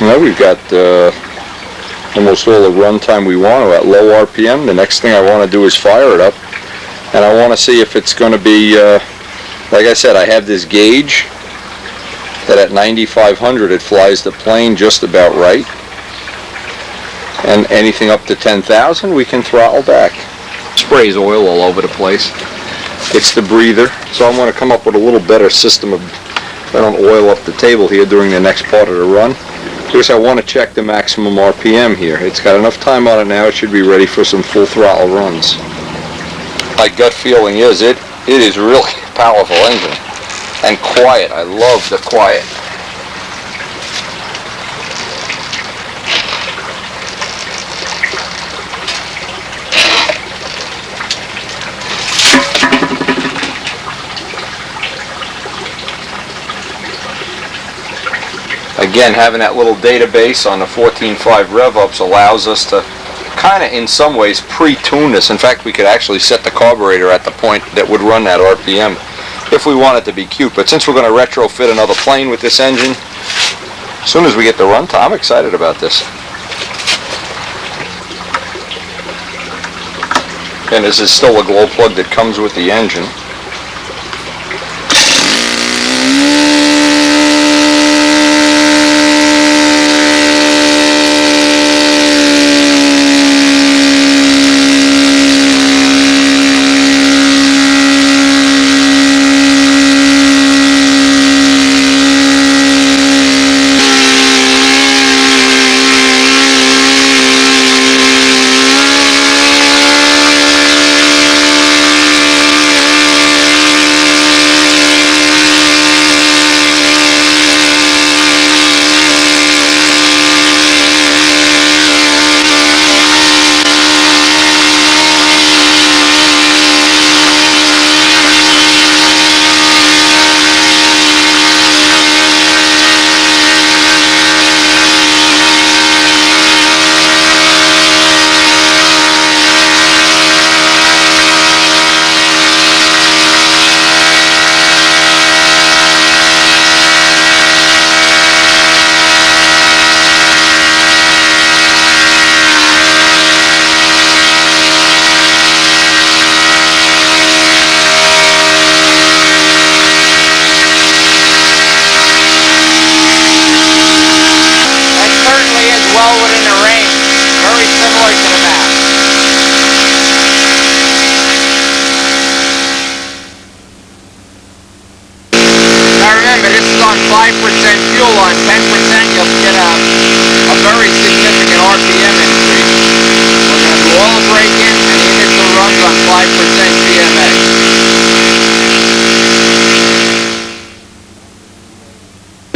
Well, we've got almost all the runtime we want to at low RPM. The next thing I want to do is fire it up, and I want to see if it's going to be, like I said, I have this gauge that at 9,500 it flies the plane just about right, and anything up to 10,000 we can throttle back. Sprays oil all over the place. It's the breather, so I'm going to come up with a little better system of, I don't oil up the table here during the next part of the run, because I want to check the maximum RPM here. It's got enough time on it now, it should be ready for some full throttle runs. My gut feeling is it is really a powerful engine. And quiet. I love the quiet. Again, having that little database on the 14.5 rev-ups allows us to kind of, in some ways, pre-tune this. In fact, we could actually set the carburetor at the point that would run that RPM if we want it to be cute. But since we're going to retrofit another plane with this engine, as soon as we get the runtime, I'm excited about this. And this is still a glow plug that comes with the engine.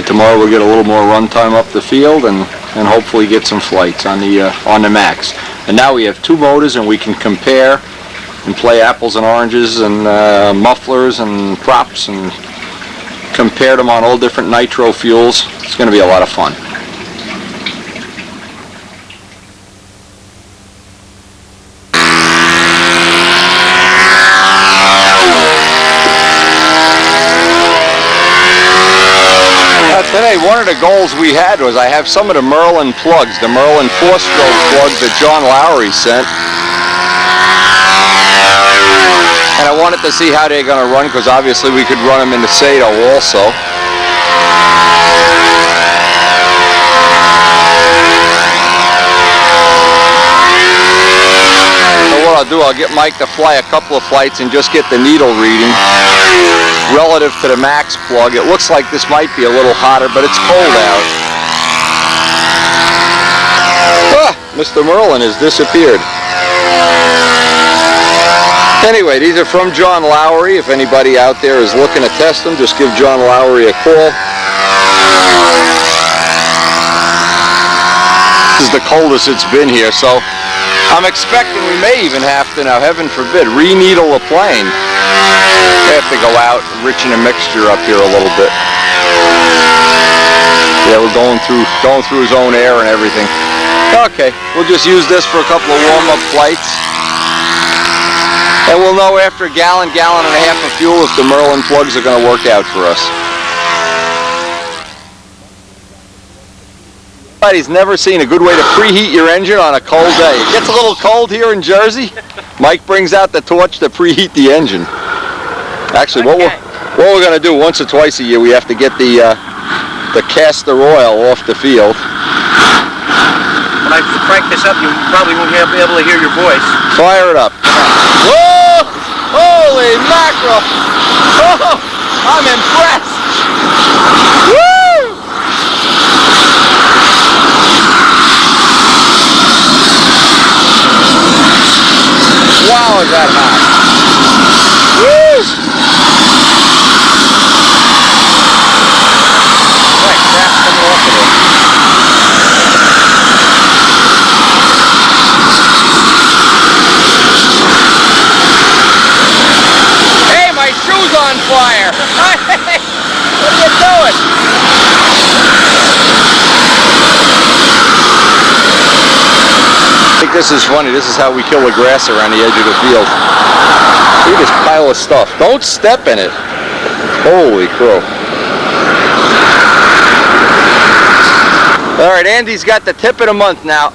Tomorrow we'll get a little more runtime up the field and hopefully get some flights on the max. And now we have two motors and we can compare and play apples and oranges and mufflers and props and compare them on all different nitro fuels. It's going to be a lot of fun. Today, one of the goals we had was I have some of the Merlin plugs, the Merlin 4-stroke plugs that John Lowry sent. And I wanted to see how they're going to run, because obviously we could run them in the Sato also. So what I'll do, I'll get Mike to fly a couple of flights and just get the needle reading relative to the max plug. It looks like this might be a little hotter, but it's cold out. Ah, Mr. Merlin has disappeared. Anyway, these are from John Lowry. If anybody out there is looking to test them, just give John Lowry a call. This is the coldest it's been here, so I'm expecting we may even have to, now heaven forbid, re-needle a plane. I have to go out and richen a mixture up here a little bit. Yeah, we're going through his own air and everything. Okay, we'll just use this for a couple of warm-up flights. And we'll know after a gallon and a half of fuel if the Merlin plugs are going to work out for us. He's never seen a good way to preheat your engine on a cold day. It gets a little cold here in Jersey. Mike brings out the torch to preheat the engine. Actually, what we're going to do once or twice a year, we have to get the castor oil off the field. When I crank this up, you probably won't be able to hear your voice. Fire it up. Whoa! Holy mackerel! Oh, I'm impressed! Woo! Wow, is that hot? Woo! That crap's coming off of it. Hey, my shoe's on fire! What are you doing? I think this is funny. This is how we kill the grass around the edge of the field. Look at this pile of stuff. Don't step in it. Holy crow. All right, Andy's got the tip of the month now.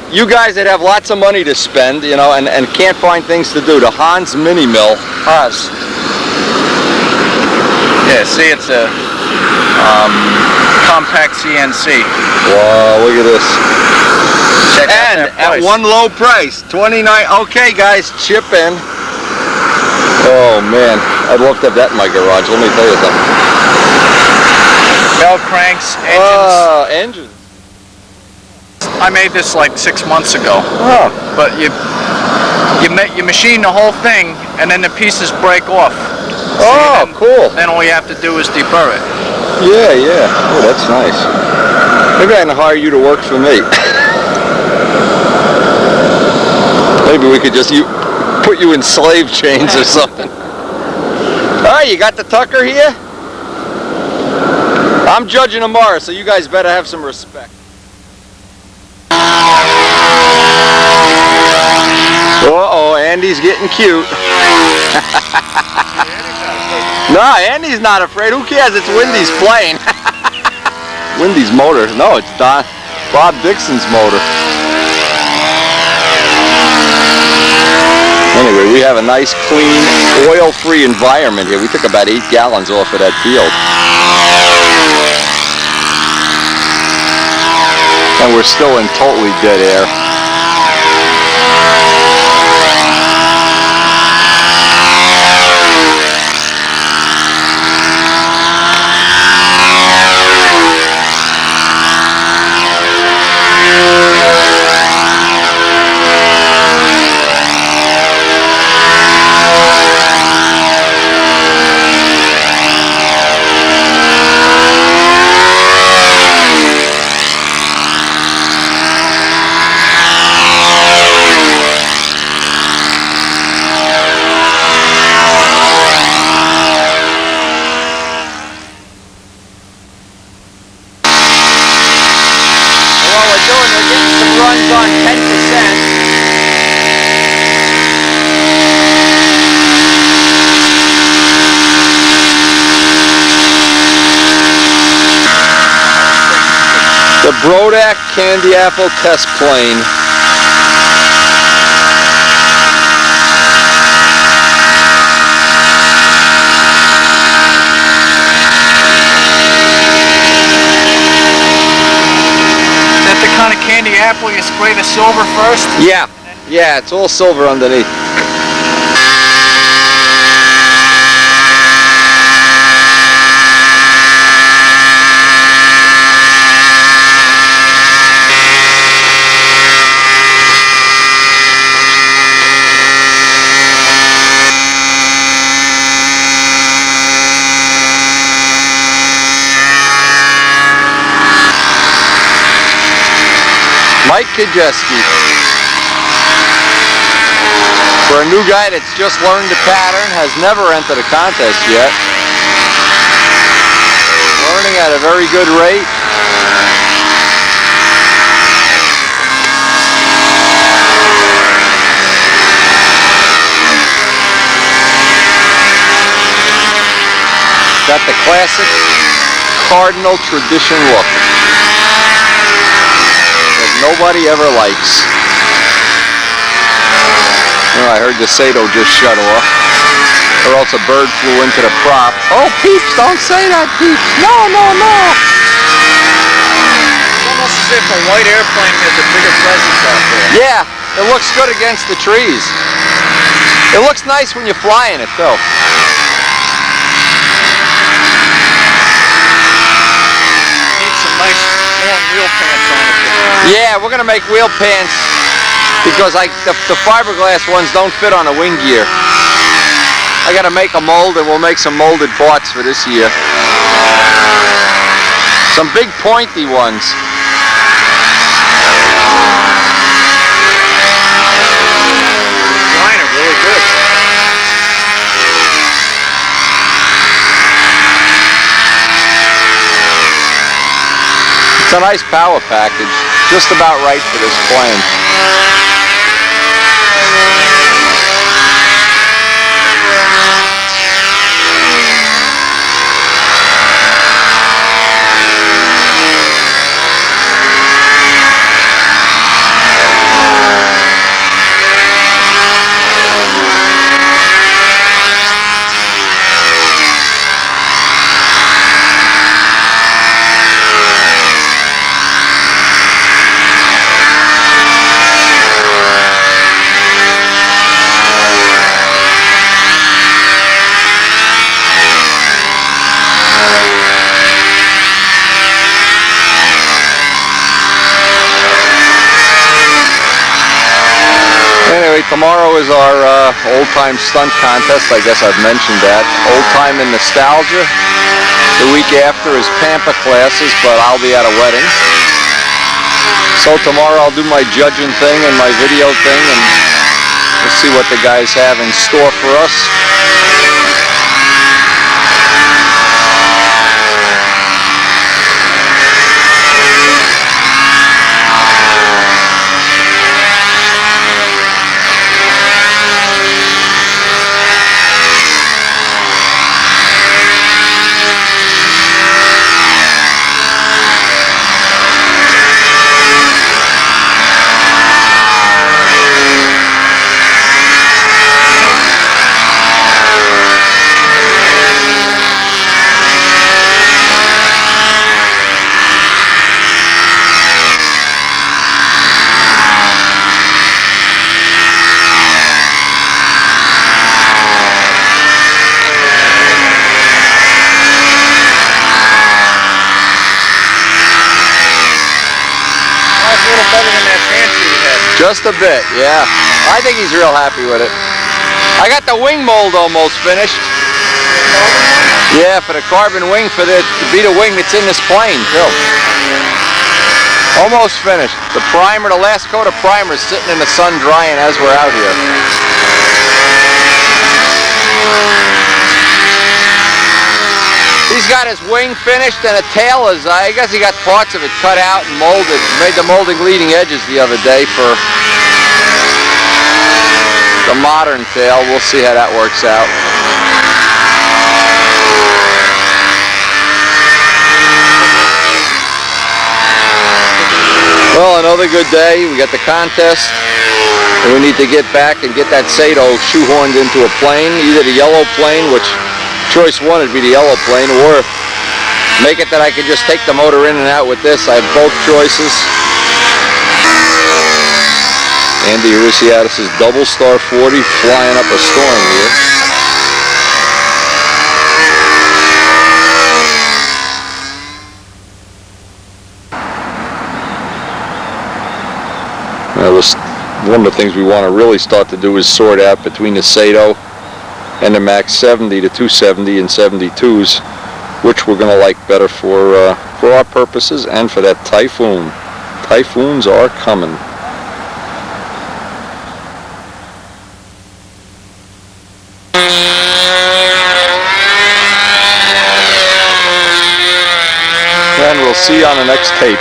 You guys that have lots of money to spend, you know, and can't find things to do, the Hans Mini Mill. Haas. Yeah, see, it's a compact CNC. Wow, look at this. Check out And that price. at one low price, $29. Okay, guys, chip in. Oh man, I'd love to have that in my garage. Let me tell you something. Bell cranks, engines. Engines. I made this like 6 months ago. Oh. But you machine the whole thing, and then the pieces break off. Oh, cool. Then all you have to do is deburr it. Yeah, yeah. Oh, that's nice. Maybe I can hire you to work for me. Maybe we could just put you in slave chains or something. All right, you got the Tucker here? I'm judging tomorrow, so you guys better have some respect. Uh-oh, Andy's getting cute. No, Andy's not afraid. Who cares? It's Wendy's plane. Wendy's motor. No, it's Bob Dixon's motor. Anyway, we have a nice, clean, oil-free environment here. We took about 8 gallons off of that field. And we're still in totally dead air. Runs on 10%. The Brodak Candy Apple Test Plane. Kind of candy apple, you spray the silver first? Yeah, yeah, it's all silver underneath. Mike Kajeski. For a new guy that's just learned the pattern, has never entered a contest yet. Learning at a very good rate. Got the classic Cardinal tradition look. nobody ever likes. Oh, I heard the Sato just shut off. Or else a bird flew into the prop. Oh, Peeps, don't say that, Peeps. No, no, no. It's almost as if a white airplane has a bigger presence out there. Yeah, it looks good against the trees. It looks nice when you're flying it, though. Need some nice long wheel pants on it. Yeah, we're gonna make wheel pants because the fiberglass ones don't fit on a wing gear. I gotta make a mold, and we'll make some molded parts for this year. Some big pointy ones. Flying it really good. It's a nice power package, just about right for this plane. Anyway, tomorrow is our old-time stunt contest. I guess I've mentioned that. Old-time and nostalgia. The week after is Pampa classes, but I'll be at a wedding. So tomorrow I'll do my judging thing and my video thing, and we'll see what the guys have in store for us. Just a bit, yeah. I think he's real happy with it. I got the wing mold almost finished. Yeah, for the carbon wing, to be the wing that's in this plane, too. Almost finished. The primer, the last coat of primer is sitting in the sun drying as we're out here. He's got his wing finished, and the tail is, I guess he got parts of it cut out and molded. Made the molding leading edges the other day for the modern tail. We'll see how that works out. Well, another good day. We got the contest, and we need to get back and get that Sato shoehorned into a plane, either the yellow plane, which choice one would be the yellow plane, or make it that I could just take the motor in and out with this. I have both choices. Andy Urethane is double star 40 flying up a storm here. One of the things we want to really start to do is sort out between the Sato and the Max 70, the 270 and 72s, which we're going to like better for our purposes and for that Typhoon. Typhoons are coming. And we'll see you on the next tape.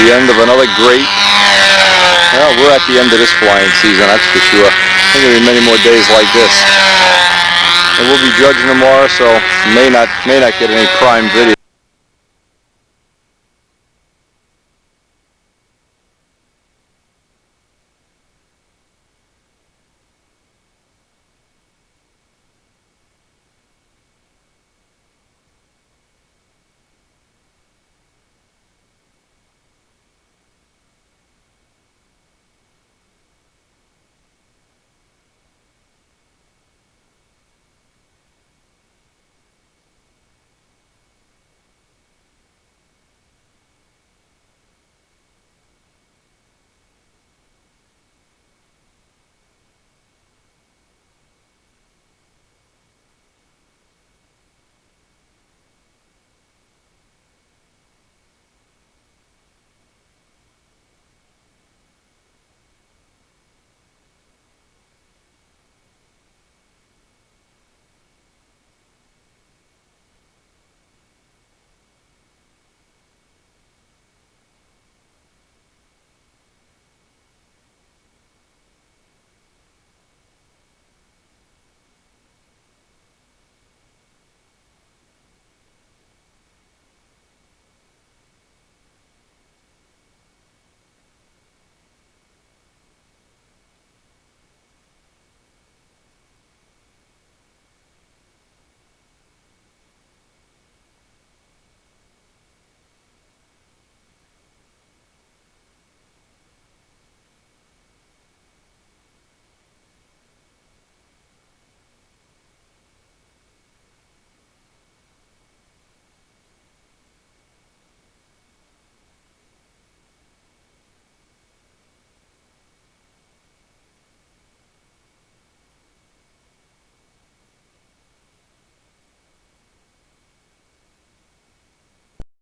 The end of another great. Well, we're at the end of this flying season, that's for sure. I think there'll be many more days like this. And we'll be judging tomorrow, so may not get any prime video.